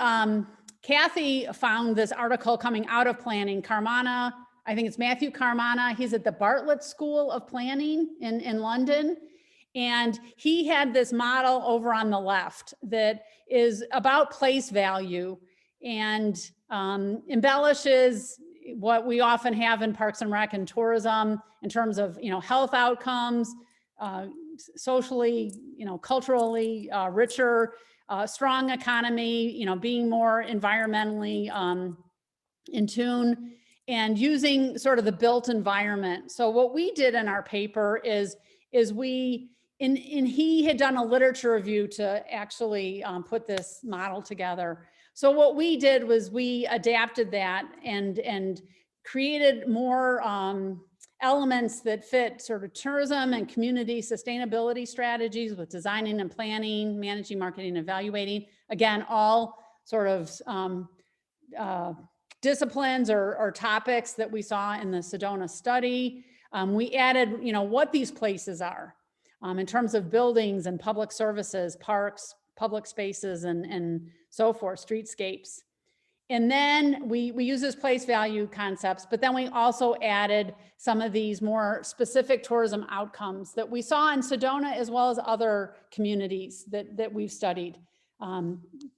Kathy found this article coming out of planning. Carmana, I think it's Matthew Carmana, he's at the Bartlett School of Planning in London. And he had this model over on the left that is about place value and embellishes what we often have in Parks and Rec and tourism in terms of, health outcomes, socially, culturally richer, strong economy, being more environmentally in tune, and using sort of the built environment. So what we did in our paper is we, and he had done a literature review to actually put this model together. So what we did was we adapted that and created more elements that fit sort of tourism and community sustainability strategies with designing and planning, managing, marketing, evaluating. Again, all sort of disciplines or topics that we saw in the Sedona study. We added, what these places are in terms of buildings and public services, parks, public spaces, and so forth, streetscapes. And then we use this place value concepts, but then we also added some of these more specific tourism outcomes that we saw in Sedona as well as other communities that we've studied.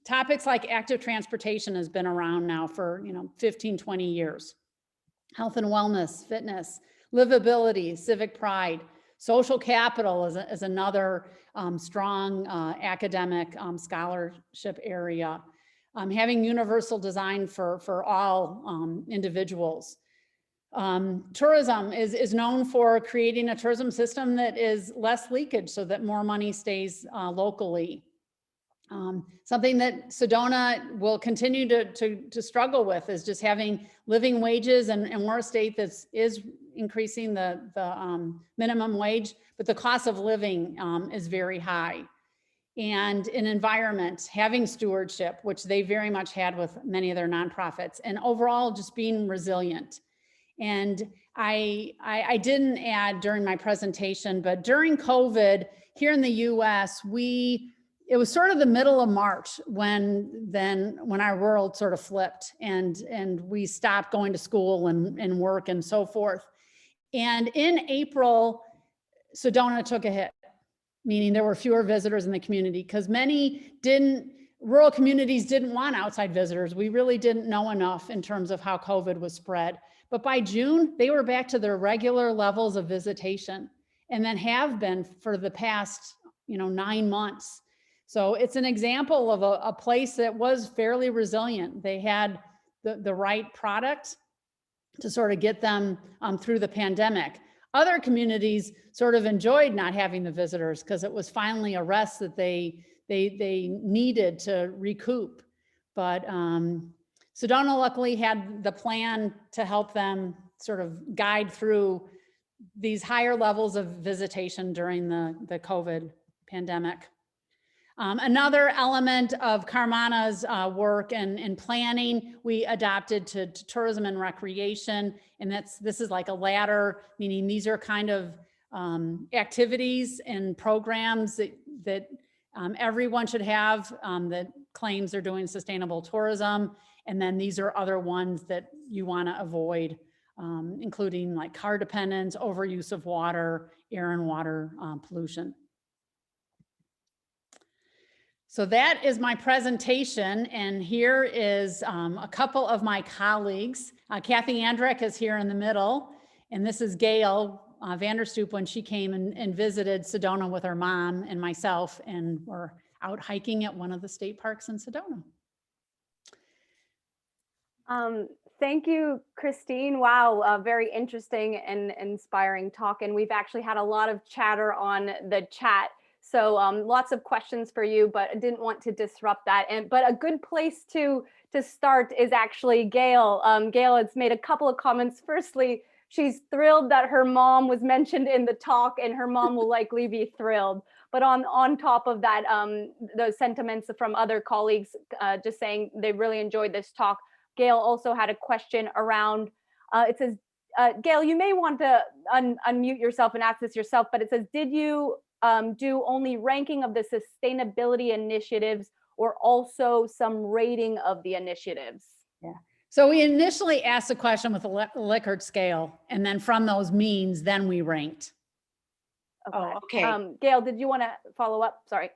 Topics like active transportation has been around now for 15, 20 years. Health and wellness, fitness, livability, civic pride. Social capital is another strong academic scholarship area. Having universal design for all individuals. Tourism is known for creating a tourism system that is less leakage so that more money stays locally. Something that Sedona will continue to struggle with is just having living wages, and we're a state that is increasing the minimum wage, but the cost of living is very high. And an environment, having stewardship, which they very much had with many of their nonprofits, and overall just being resilient. And I didn't add during my presentation, but during COVID here in the US, it was sort of the middle of March when our world sort of flipped and we stopped going to school and work and so forth. And in April, Sedona took a hit, meaning there were fewer visitors in the community because rural communities didn't want outside visitors. We really didn't know enough in terms of how COVID was spread. But by June, they were back to their regular levels of visitation and then have been for the past 9 months. So it's an example of a place that was fairly resilient. They had the right product to sort of get them through the pandemic. Other communities sort of enjoyed not having the visitors because it was finally a rest that they needed to recoup. But Sedona luckily had the plan to help them sort of guide through these higher levels of visitation during the COVID pandemic. Another element of Carmana's work and planning, we adopted to tourism and recreation, and this is like a ladder, meaning these are kind of activities and programs that everyone should have that claims they're doing sustainable tourism, and then these are other ones that you want to avoid, including like car dependence, overuse of water, air and water pollution. So that is my presentation, and here is a couple of my colleagues. Kathy Andrick is here in the middle, and this is Gail Vanderstoep when she came and visited Sedona with her mom and myself, and we're out hiking at one of the state parks in Sedona. Thank you, Christine. Wow, a very interesting and inspiring talk. And we've actually had a lot of chatter on the chat. So lots of questions for you, but I didn't want to disrupt that. But a good place to start is actually Gail. Gail has made a couple of comments. Firstly, she's thrilled that her mom was mentioned in the talk, and her mom will likely be thrilled. But on top of that, those sentiments from other colleagues just saying they really enjoyed this talk. Gail also had a question around, it says, Gail, you may want to unmute yourself and ask this yourself, but it says, did you do only ranking of the sustainability initiatives or also some rating of the initiatives? Yeah. So we initially asked the question with a Likert scale, and then from those means, then we ranked. Okay. Oh, okay. Gail, did you want to follow up? Sorry.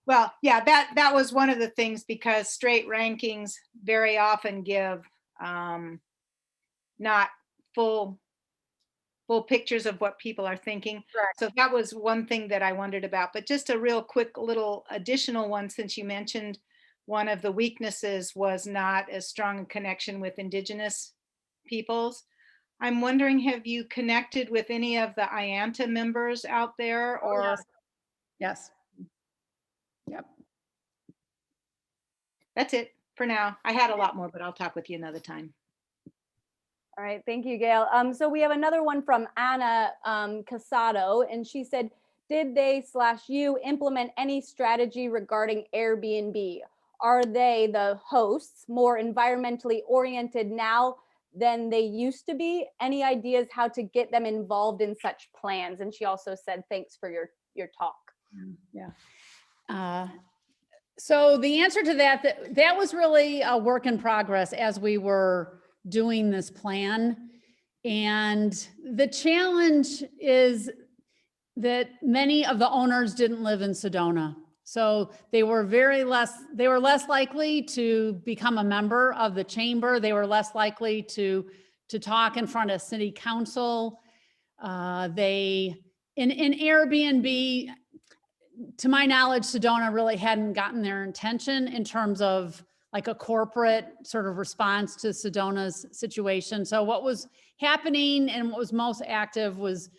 Well, yeah, that was one of the things, because straight rankings very often give not full pictures of what people are thinking. Correct. So that was one thing that I wondered about. But just a real quick little additional one, since you mentioned one of the weaknesses was not as strong a connection with Indigenous peoples. I'm wondering, have you connected with any of the IANTA members out there, or? Yes. Yes. Yep. That's it for now. I had a lot more, but I'll talk with you another time. All right, thank you, Gail. So we have another one from Anna Casado, and she said, did they/you implement any strategy regarding Airbnb? Are they, the hosts, more environmentally oriented now than they used to be? Any ideas how to get them involved in such plans? And she also said, thanks for your talk. Yeah. So the answer to that was really a work in progress as we were doing this plan. And the challenge is that many of the owners didn't live in Sedona. So they were less likely to become a member of the chamber. They were less likely to talk in front of city council. In Airbnb, to my knowledge, Sedona really hadn't gotten their intention in terms of like a corporate sort of response to Sedona's situation. So what was happening and what was most active was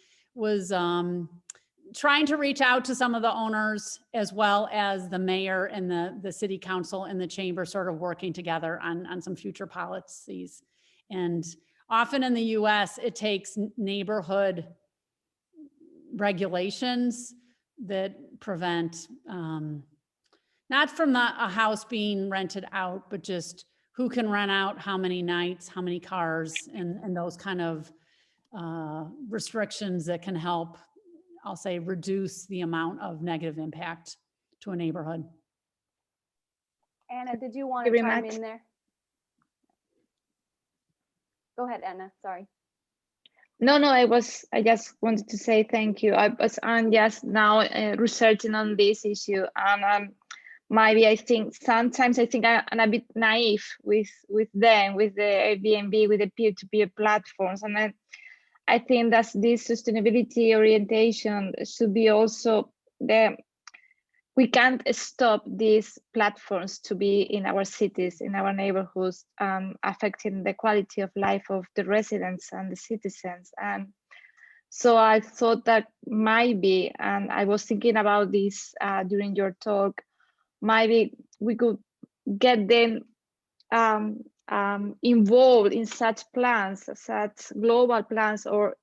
trying to reach out to some of the owners, as well as the mayor and the city council and the chamber sort of working together on some future policies. And often in the US, it takes neighborhood regulations that prevent, not from a house being rented out, but just who can rent out how many nights, how many cars, and those kind of restrictions that can help, I'll say, reduce the amount of negative impact to a neighborhood. Anna, did you want to chime in there? Go ahead, Anna, sorry. No, I just wanted to say thank you. I was just now researching on this issue, and maybe I think sometimes I'm a bit naive with them, with the Airbnb, with the peer-to-peer platforms, and I think that this sustainability orientation should be also there. We can't stop these platforms to be in our cities, in our neighborhoods, affecting the quality of life of the residents and the citizens. And so I thought that maybe, and I was thinking about this during your talk, maybe we could get them involved in such plans, such global plans, or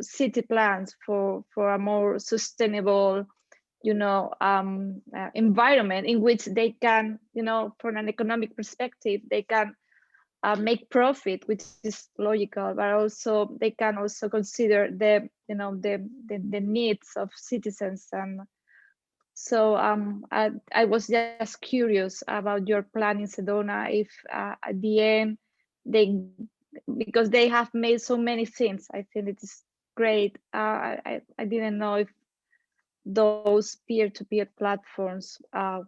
city plans for a more sustainable environment in which they can, from an economic perspective, they can make profit, which is logical, but also they can also consider the needs of citizens. And so I was just curious about your plan in Sedona, if at the end because they have made so many things, I think it is great. I didn't know if those peer-to-peer platforms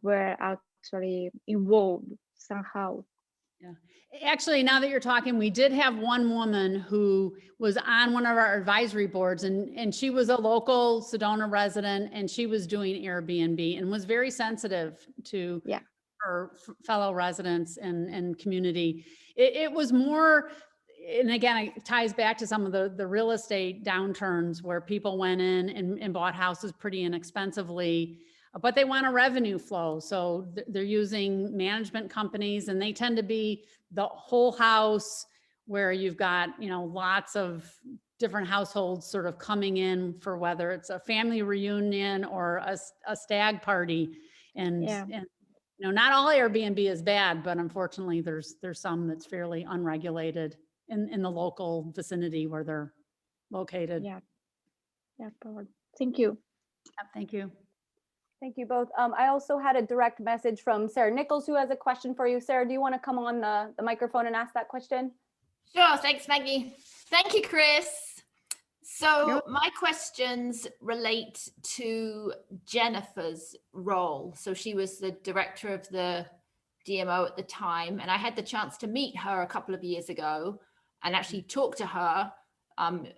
were actually involved somehow. Yeah, actually, now that you're talking, we did have one woman who was on one of our advisory boards, and she was a local Sedona resident, and she was doing Airbnb and was very sensitive to her fellow residents and community. It was more, and again, it ties back to some of the real estate downturns where people went in and bought houses pretty inexpensively, but they want a revenue flow. So they're using management companies, and they tend to be the whole house where you've got, lots of different households sort of coming in for whether it's a family reunion or a stag party. And, Yeah. and not all Airbnb is bad, but unfortunately there's some that's fairly unregulated in the local vicinity where they're located. Yeah. Yeah. Perfect. Thank you. Thank you. Thank you both. I also had a direct message from Sarah Nichols, who has a question for you. Sarah, do you want to come on the microphone and ask that question? Sure, thanks, Maggie. Thank you, Chris. So Yep. my questions relate to Jennifer's role. So she was the director of the DMO at the time, and I had the chance to meet her a couple of years ago and actually talk to her and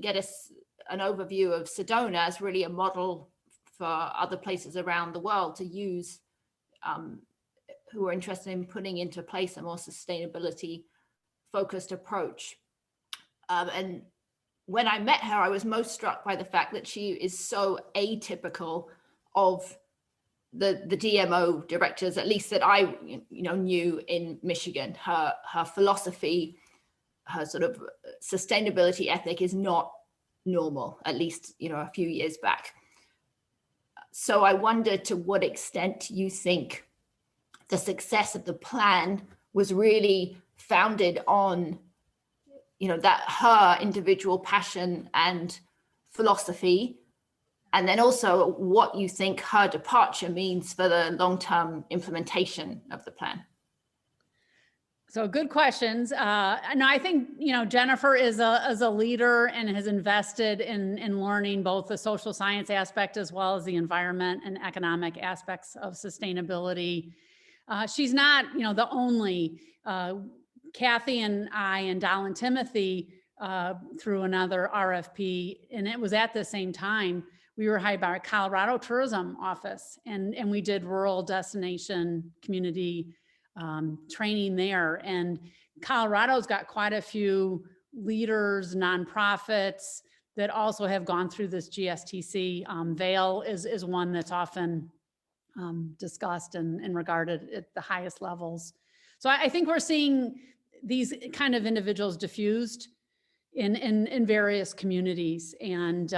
get us an overview of Sedona as really a model for other places around the world to use, who are interested in putting into place a more sustainability focused approach. And when I met her, I was most struck by the fact that she is so atypical of the DMO directors, at least that I knew in Michigan. Her philosophy, her sort of sustainability ethic is not normal, at least a few years back. So I wonder to what extent you think the success of the plan was really founded on that her individual passion and philosophy, and then also what you think her departure means for the long-term implementation of the plan. So good questions. And I think, Jennifer is a leader and has invested in learning both the social science aspect as well as the environment and economic aspects of sustainability. She's not, the only. Kathy and I and Dallin Timothy through another RFP, and it was at the same time we were hired by Colorado Tourism Office, and we did rural destination community training there. And Colorado's got quite a few leaders, nonprofits that also have gone through this GSTC. Vail is one that's often discussed and regarded at the highest levels. So I think we're seeing these kind of individuals diffused in various communities. And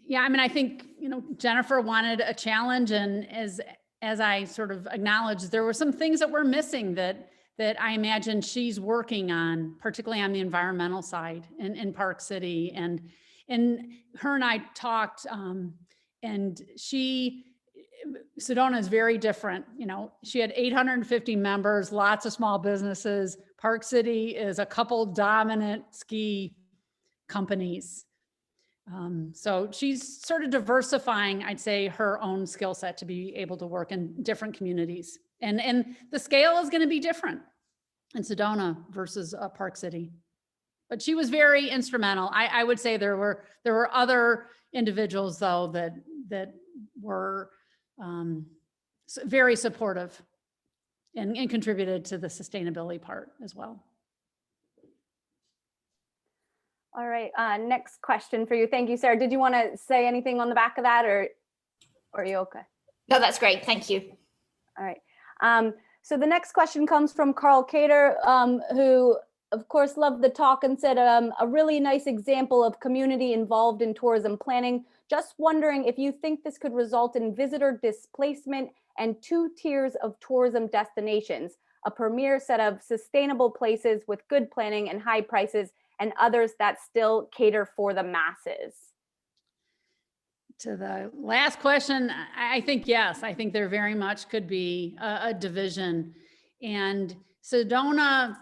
yeah, I mean, I think, Jennifer wanted a challenge, and as I sort of acknowledged, there were some things that were missing that I imagine she's working on, particularly on the environmental side in Park City. And her and I talked, and Sedona is very different. She had 850 members, lots of small businesses. Park City is a couple dominant ski companies. So she's sort of diversifying, I'd say, her own skill set to be able to work in different communities. And the scale is going to be different in Sedona versus Park City. But she was very instrumental. I would say there were other individuals, though, that were very supportive and contributed to the sustainability part as well. All right, next question for you. Thank you, Sarah. Did you want to say anything on the back of that, or are you okay? No, that's great. Thank you. All right. So the next question comes from Carl Cater, who, of course, loved the talk and said a really nice example of community involved in tourism planning. Just wondering if you think this could result in visitor displacement and 2 tiers of tourism destinations, a premier set of sustainable places with good planning and high prices, and others that still cater for the masses. To the last question, I think yes. I think there very much could be a division. And Sedona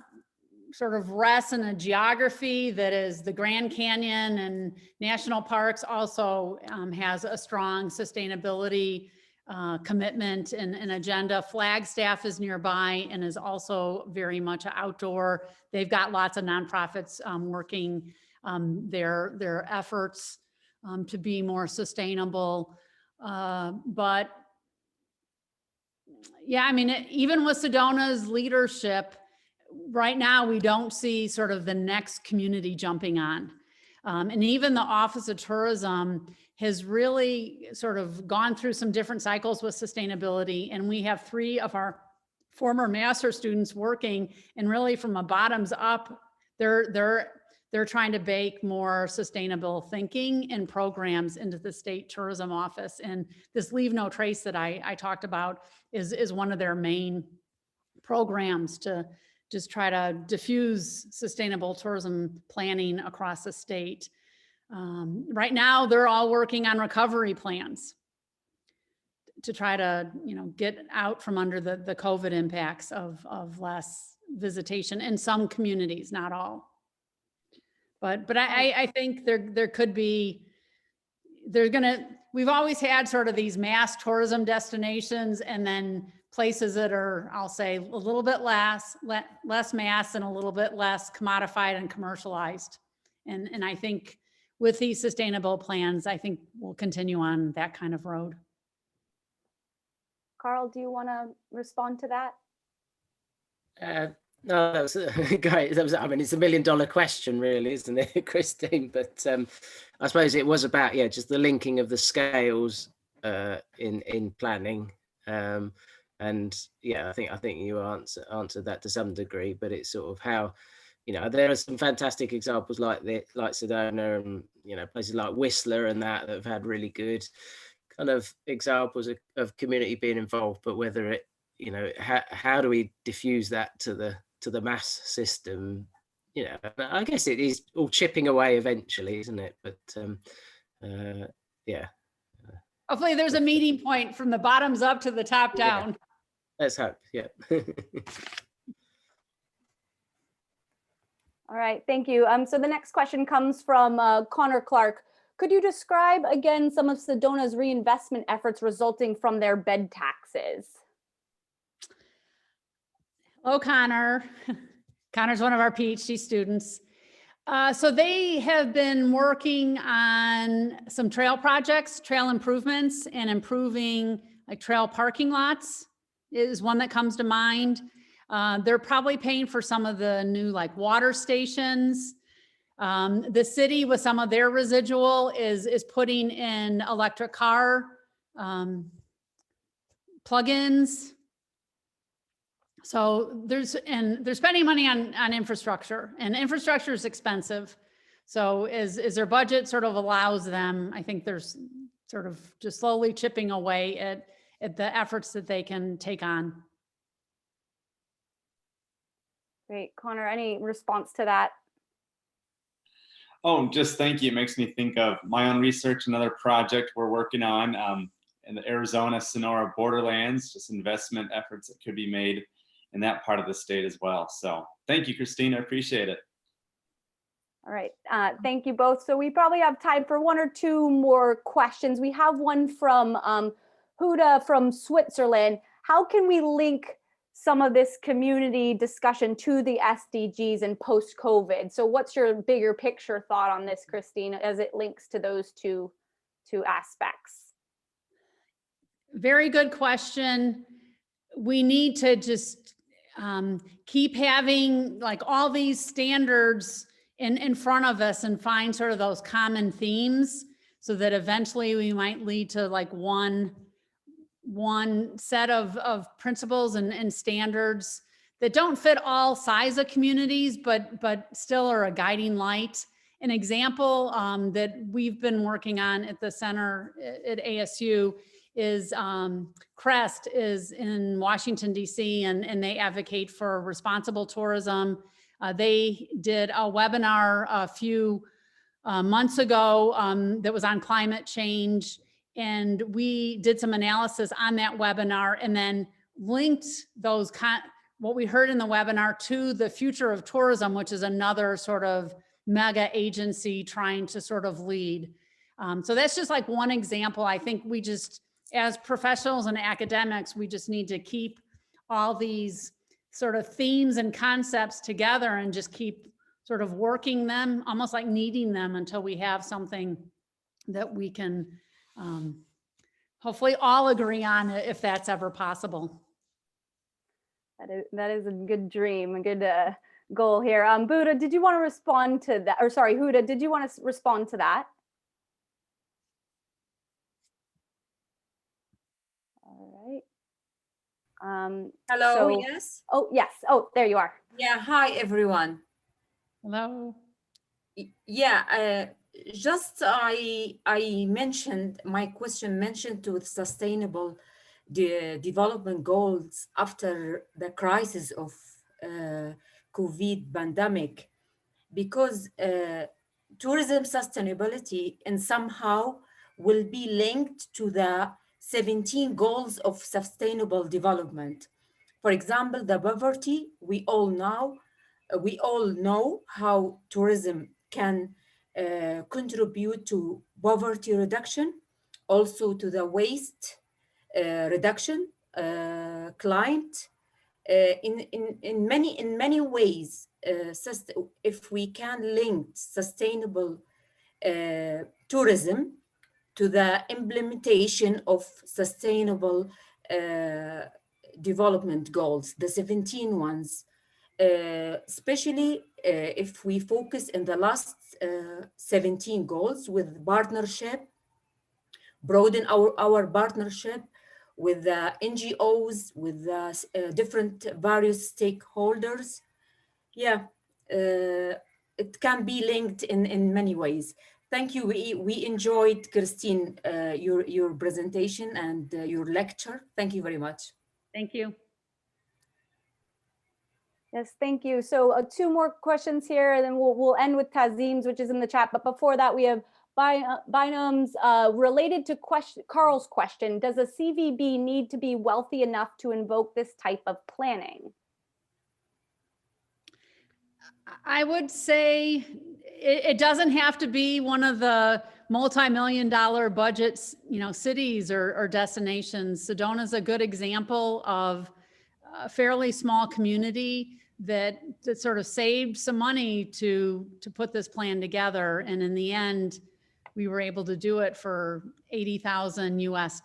sort of rests in a geography that is the Grand Canyon, and national parks also has a strong sustainability commitment and agenda. Flagstaff is nearby and is also very much outdoor. They've got lots of nonprofits working their efforts to be more sustainable. But Yeah, I mean, even with Sedona's leadership, right now, we don't see sort of the next community jumping on. And even the Office of Tourism has really sort of gone through some different cycles with sustainability. And we have 3 of our former master students working, and really from a bottoms up, they're trying to bake more sustainable thinking and programs into the state tourism office. And this Leave No Trace that I talked about is one of their main programs to just try to diffuse sustainable tourism planning across the state. Right now, they're all working on recovery plans to try to, get out from under the COVID impacts of less visitation in some communities, not all. But I think there could be, we've always had sort of these mass tourism destinations, and then places that are, I'll say, a little bit less mass and a little bit less commodified and commercialized. And I think with these sustainable plans, I think we'll continue on that kind of road. Carl, do you want to respond to that? No, that was great. I mean, it's $1 million question, really, isn't it, Christine? But I suppose it was about, just the linking of the scales in planning. And I think you answered that to some degree, but it's sort of how, there are some fantastic examples like Sedona and, places like Whistler and that have had really good kind of examples of community being involved, but whether it, how do we diffuse that to the mass system? I guess it is all chipping away eventually, isn't it? But Hopefully there's a meeting point from the bottoms up to the top down. Let's hope. All right, thank you. So the next question comes from Connor Clark. Could you describe again some of Sedona's reinvestment efforts resulting from their bed taxes? Hello, Connor. Connor's one of our PhD students. So they have been working on some trail projects, trail improvements, and improving like trail parking lots is one that comes to mind. They're probably paying for some of the new like water stations. The city with some of their residual is putting in electric car plugins. So they're spending money on infrastructure, and infrastructure is expensive. So as their budget sort of allows them, I think there's sort of just slowly chipping away at the efforts that they can take on. Great, Connor, any response to that? Oh, just thank you. It makes me think of my own research, another project we're working on in the Arizona-Sonora borderlands, just investment efforts that could be made in that part of the state as well. So thank you, Christine. I appreciate it. All right, thank you both. So we probably have time for 1 or 2 more questions. We have one from Huda from Switzerland. How can we link some of this community discussion to the SDGs and post-COVID? So what's your bigger picture thought on this, Christine, as it links to those two aspects? Very good question. We need to just keep having like all these standards in front of us and find sort of those common themes, so that eventually we might lead to like one set of principles and standards that don't fit all size of communities, but still are a guiding light. An example that we've been working on at the center at ASU is CREST is in Washington, DC, and they advocate for responsible tourism. They did a webinar a few months ago that was on climate change. And we did some analysis on that webinar and then linked those what we heard in the webinar to the future of tourism, which is another sort of mega agency trying to sort of lead. So that's just like one example. I think we just, as professionals and academics, we just need to keep all these sort of themes and concepts together and just keep sort of working them, almost like kneading them until we have something that we can hopefully all agree on, if that's ever possible. That is a good dream, a good goal here. Buddha, did you want to respond to that? Or sorry, Huda, did you want to respond to that? All right. Hello, yes. Oh, yes. Oh, there you are. Yeah, hi, everyone. Hello. Yeah, just I mentioned, my question mentioned to the sustainable development goals after the crisis of COVID pandemic, because tourism sustainability and somehow will be linked to the 17 goals of sustainable development. For example, the poverty, we all know how tourism can contribute to poverty reduction, also to the waste reduction, climate, in many ways. If we can link sustainable tourism to the implementation of sustainable development goals, the 17 ones, especially if we focus in the last 17 goals with partnership, broaden our partnership with the NGOs, with the different various stakeholders. Yeah, it can be linked in many ways. Thank you. We enjoyed, Christine, your presentation and your lecture. Thank you very much. Thank you. Yes, thank you. So 2 more questions here, and then we'll end with Tazim's, which is in the chat. But before that, we have Bynum's related to Carl's question. Does a CVB need to be wealthy enough to invoke this type of planning? I would say it doesn't have to be one of the multi-million-dollar budgets, cities or destinations. Sedona is a good example of a fairly small community that sort of saved some money to put this plan together. And in the end, we were able to do it for $80,000 US.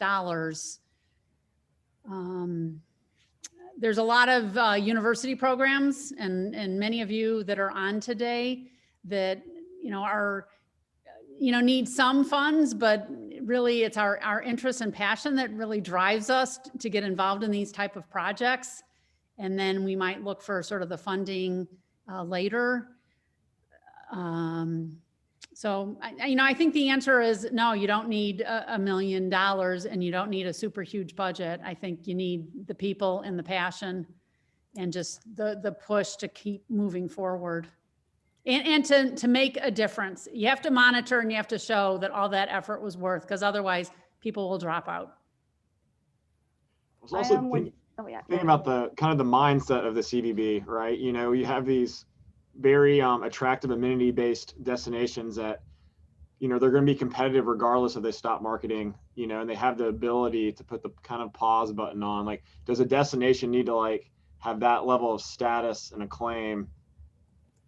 There's a lot of university programs and many of you that are on today that, are, need some funds, but really it's our interest and passion that really drives us to get involved in these type of projects. And then we might look for sort of the funding later. So, I think the answer is no, you don't need $1 million and you don't need a super huge budget. I think you need the people and the passion and just the push to keep moving forward and to make a difference. You have to monitor and you have to show that all that effort was worth, because otherwise people will drop out. I was also thinking about the kind of the mindset of the CVB, right? You have these very attractive amenity-based destinations that, they're going to be competitive regardless if they stop marketing, and they have the ability to put the kind of pause button on. Like, does a destination need to have that level of status and acclaim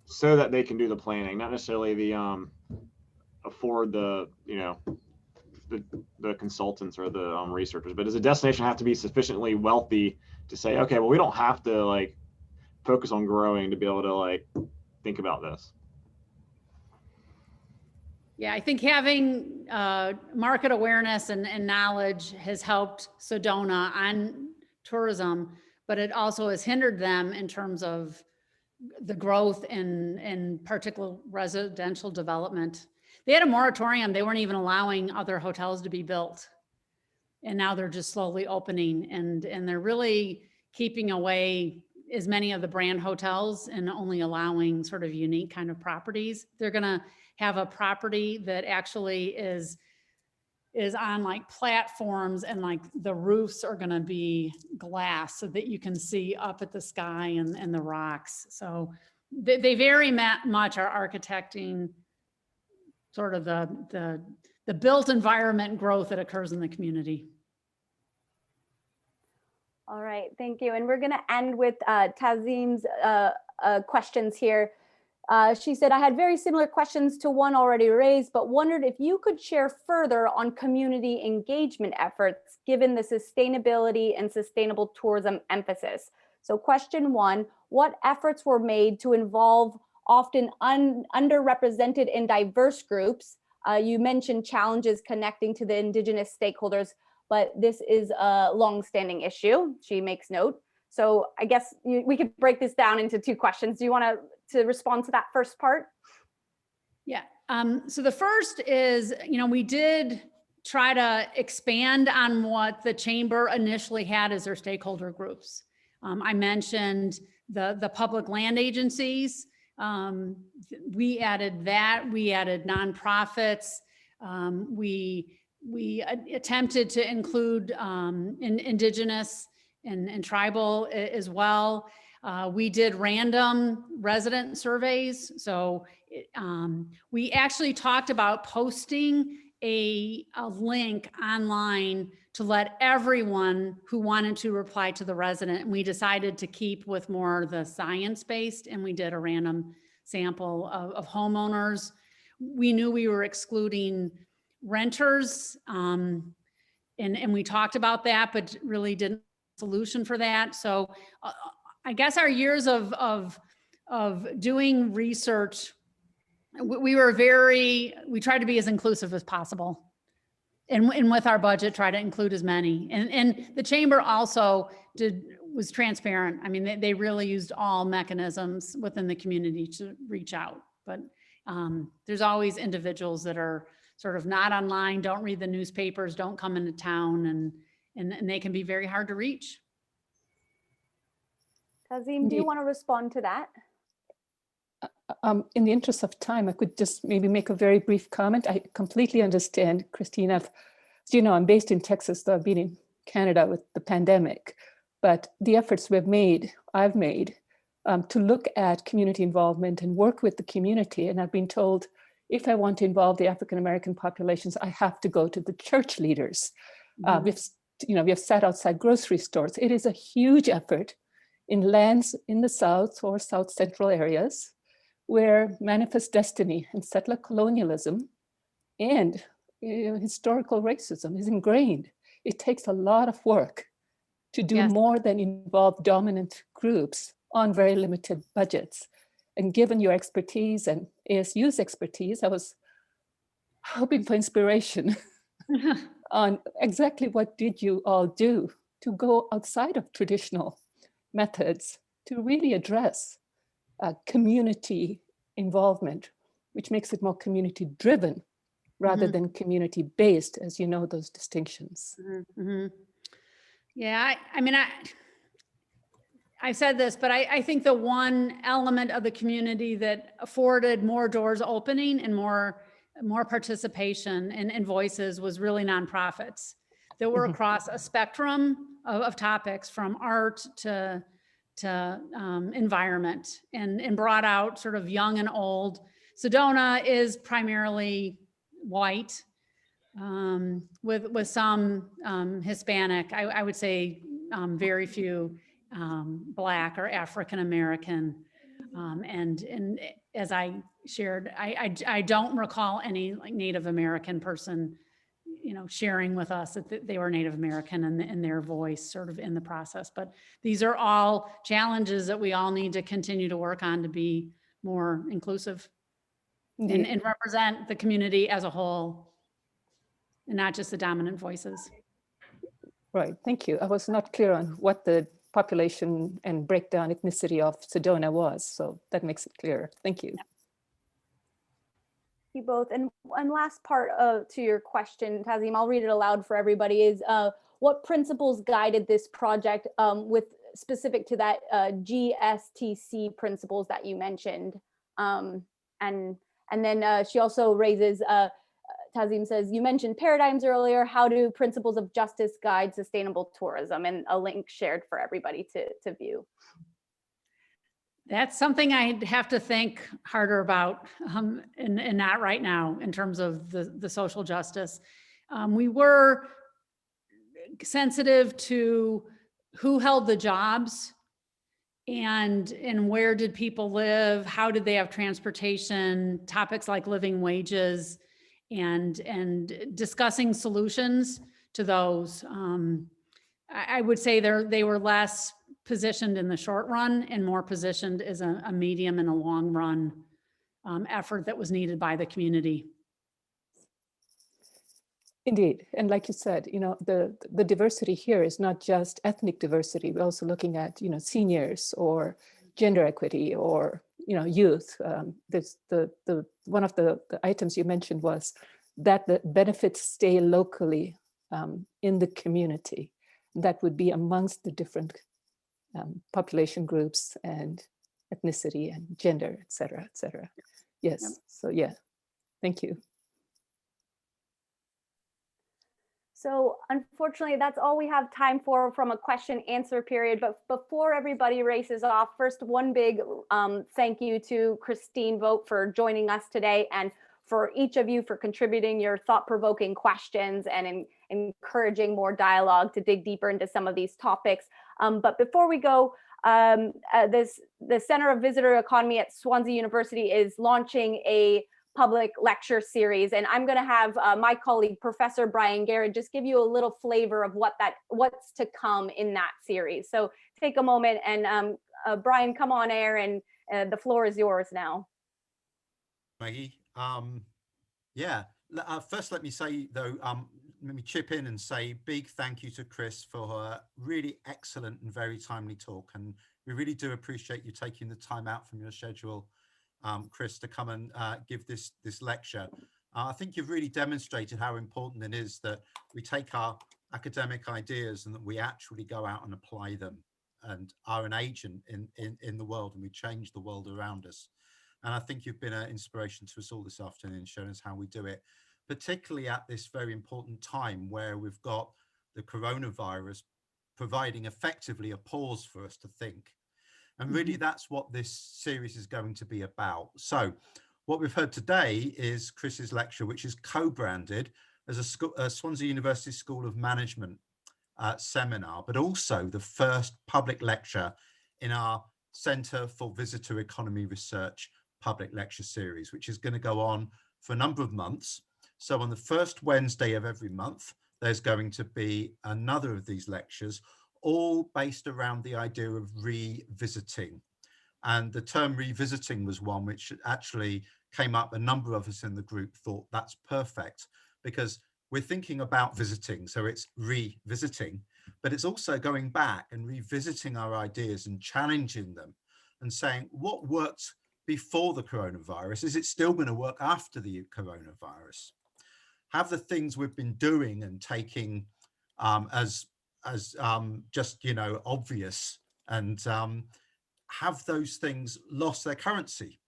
so that they can do the planning, not necessarily the afford the, the consultants or the researchers, but does a destination have to be sufficiently wealthy to say, okay, well, we don't have to focus on growing to be able to think about this? Yeah, I think having market awareness and knowledge has helped Sedona on tourism, but it also has hindered them in terms of the growth in particular residential development. They had a moratorium. They weren't even allowing other hotels to be built. And now they're just slowly opening and they're really keeping away as many of the brand hotels and only allowing sort of unique kind of properties. They're gonna have a property that actually is on platforms and the roofs are gonna be glass so that you can see up at the sky and the rocks. So they very much are architecting sort of the built environment growth that occurs in the community. All right, thank you. And we're going to end with Tazim's questions here. She said, I had very similar questions to one already raised, but wondered if you could share further on community engagement efforts, given the sustainability and sustainable tourism emphasis. So question 1, what efforts were made to involve often underrepresented and diverse groups? You mentioned challenges connecting to the Indigenous stakeholders, but this is a long-standing issue, she makes note. So I guess we could break this down into 2 questions. Do you want to respond to that first part? Yeah, so the first is, we did try to expand on what the chamber initially had as their stakeholder groups. I mentioned the public land agencies. We added that, we added nonprofits. We attempted to include Indigenous and tribal as well. We did random resident surveys. So we actually talked about posting a link online to let everyone who wanted to reply to the resident. And we decided to keep with more the science-based, and we did a random sample of homeowners. We knew we were excluding renters, and we talked about that, but really didn't have a solution for that. So I guess our years of doing research, we tried to be as inclusive as possible. And with our budget, try to include as many. And the chamber also was transparent. I mean, they really used all mechanisms within the community to reach out. But there's always individuals that are sort of not online, don't read the newspapers, don't come into town, and they can be very hard to reach. Tazim, do you want to respond to that? In the interest of time, I could just maybe make a very brief comment. I completely understand, Christine. As you know, I'm based in Texas, though I've been in Canada with the pandemic. But the efforts I've made to look at community involvement and work with the community. And I've been told, if I want to involve the African-American populations, I have to go to the church leaders. We have sat outside grocery stores. It is a huge effort in lands in the South or South Central areas where manifest destiny and settler colonialism and historical racism is ingrained. It takes a lot of work to do more than involve dominant groups on very limited budgets. And given your expertise and ASU's expertise, I was hoping for inspiration on exactly what did you all do to go outside of traditional methods to really address community involvement, which makes it more community driven rather than community based, as you know, those distinctions. Yeah, I mean, I said this, but I think the one element of the community that afforded more doors opening and more participation and voices was really nonprofits that were across a spectrum of topics, from art to environment, and brought out sort of young and old. Sedona is primarily white, with some Hispanic. I would say very few Black or African American, and as I shared, I don't recall any like Native American person, sharing with us that they were Native American and their voice sort of in the process. But these are all challenges that we all need to continue to work on to be more inclusive and represent the community as a whole, and not just the dominant voices. Right, thank you. I was not clear on what the population and breakdown ethnicity of Sedona was, so that makes it clear. Thank you. You both. And last part to your question, Tazim, I'll read it aloud for everybody, is what principles guided this project with specific to that GSTC principles that you mentioned? And then she also raises, Tazim says, you mentioned paradigms earlier. How do principles of justice guide sustainable tourism? And a link shared for everybody to view. That's something I'd have to think harder about, and not right now in terms of the social justice. We were sensitive to who held the jobs and where did people live, how did they have transportation, topics like living wages, and discussing solutions to those. I would say they were less positioned in the short run and more positioned as a medium and a long run effort that was needed by the community. Indeed. And like you said, you know, the diversity here is not just ethnic diversity. We're also looking at, you know, seniors or gender equity or, you know, youth. There's one of the items you mentioned was that the benefits stay locally in the community. That would be amongst the different population groups and ethnicity and gender, et cetera, et cetera. Yes. Yep. So yeah, thank you. So unfortunately, that's all we have time for from a question answer period. But before everybody races off, first, one big thank you to Christine Vogt for joining us today, and for each of you for contributing your thought-provoking questions and encouraging more dialogue to dig deeper into some of these topics. But before we go, the Center of Visitor Economy at Swansea University is launching a public lecture series, and I'm going to have my colleague Professor Brian Garrett just give you a little flavor of what's to come in that series. So take a moment and Brian, come on air, and the floor is yours now. Maggie, first let me say though, let me chip in and say big thank you to Chris for her really excellent and very timely talk, and we really do appreciate you taking the time out from your schedule, Chris, to come and give this lecture. I think you've really demonstrated how important it is that we take our academic ideas and that we actually go out and apply them and are an agent in the world, and we change the world around us. And I think you've been an inspiration to us all this afternoon, showing us how we do it, particularly at this very important time where we've got the coronavirus providing effectively a pause for us to think. And really, that's what this series is going to be about. So what we've heard today is Chris's lecture, which is co-branded as a Swansea University School of Management seminar, but also the first public lecture in our Centre for Visitor Economy Research public lecture series, which is going to go on for a number of months. So on the first Wednesday of every month, there's going to be another of these lectures, all based around the idea of revisiting. And the term revisiting was one which actually came up. A number of us in the group thought that's perfect, because we're thinking about visiting, so it's revisiting, but it's also going back and revisiting our ideas and challenging them and saying what worked before the coronavirus, is it still going to work after the coronavirus? Have the things we've been doing and taking as just, you know, obvious, and have those things lost their currency?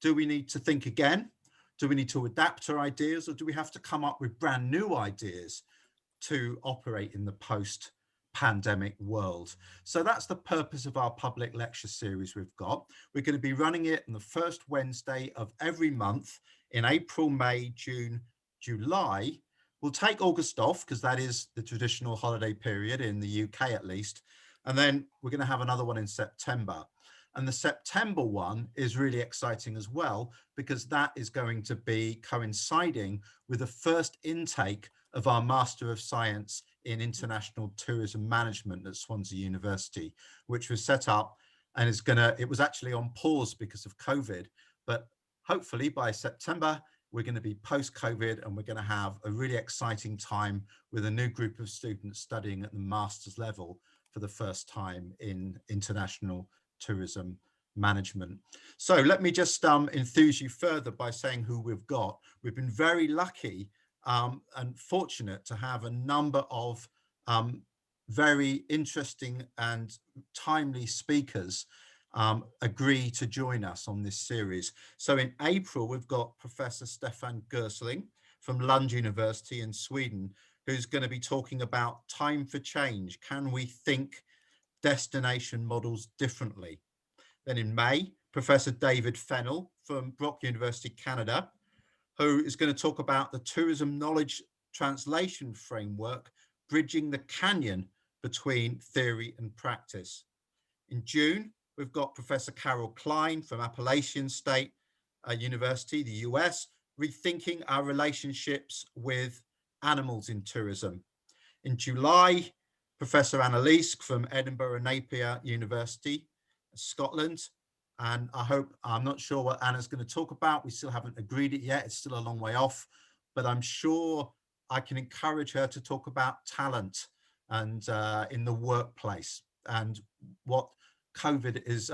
Do we need to think again? Do we need to adapt our ideas, or do we have to come up with brand new ideas to operate in the post-pandemic world? So that's the purpose of our public lecture series we've got. We're going to be running it on the first Wednesday of every month in April, May, June, July. We'll take August off because that is the traditional holiday period in the UK at least. And then we're going to have another one in September. And the September one is really exciting as well, because that is going to be coinciding with the first intake of our Master of Science in International Tourism Management at Swansea University, which was set up and it was actually on pause because of COVID. But hopefully by September, we're going to be post-COVID, and we're going to have a really exciting time with a new group of students studying at the master's level for the first time in international tourism management. So let me just enthuse you further by saying who we've got. We've been very lucky and fortunate to have a number of very interesting and timely speakers agree to join us on this series. So in April, we've got Professor Stefan Gersling from Lund University in Sweden, who's going to be talking about time for change. Can we think destination models differently? Then in May, Professor David Fennell from Brock University, Canada, who is going to talk about the tourism knowledge translation framework, bridging the canyon between theory and practice. In June, we've got Professor Carol Klein from Appalachian State University, the US, rethinking our relationships with animals in tourism. In July, Professor Annalise from Edinburgh and Napier University, Scotland. And I'm not sure what Anna's going to talk about. We still haven't agreed it yet. It's still a long way off, but I'm sure I can encourage her to talk about talent and in the workplace and what COVID is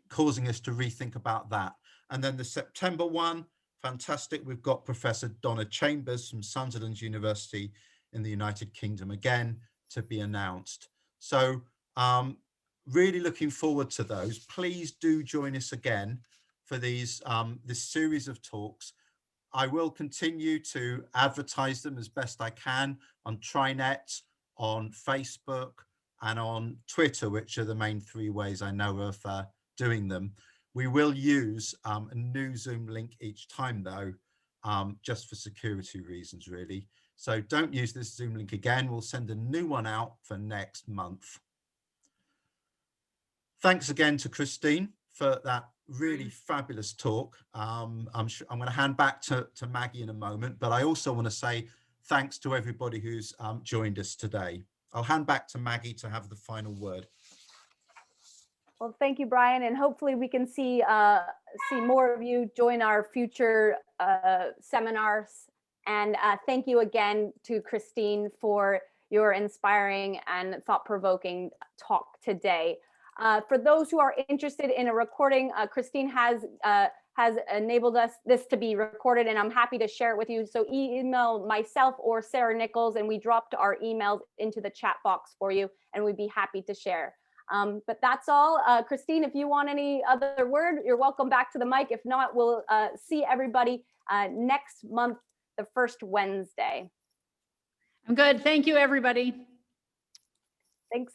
causing us to rethink about that. And then the September one, fantastic. We've got Professor Donna Chambers from Sunderland University in the United Kingdom, again, to be announced. So really looking forward to those. Please do join us again for these this series of talks. I will continue to advertise them as best I can on Trinet, on Facebook, and on Twitter, which are the main 3 ways I know of doing them. We will use a new Zoom link each time, though, just for security reasons, really. So don't use this Zoom link again. We'll send a new one out for next month. Thanks again to Christine for that really fabulous talk. I'm going to hand back to Maggie in a moment, but I also want to say thanks to everybody who's joined us today. I'll hand back to Maggie to have the final word. Well, thank you, Brian, and hopefully we can see more of you join our future seminars. And thank you again to Christine for your inspiring and thought-provoking talk today. For those who are interested in a recording, Christine has enabled this to be recorded, and I'm happy to share it with you. So email myself or Sarah Nichols, and we dropped our emails into the chat box for you, and we'd be happy to share. But that's all. Christine, if you want any other word, you're welcome back to the mic. If not, we'll see everybody next month, the first Wednesday. I'm good. Thank you, everybody.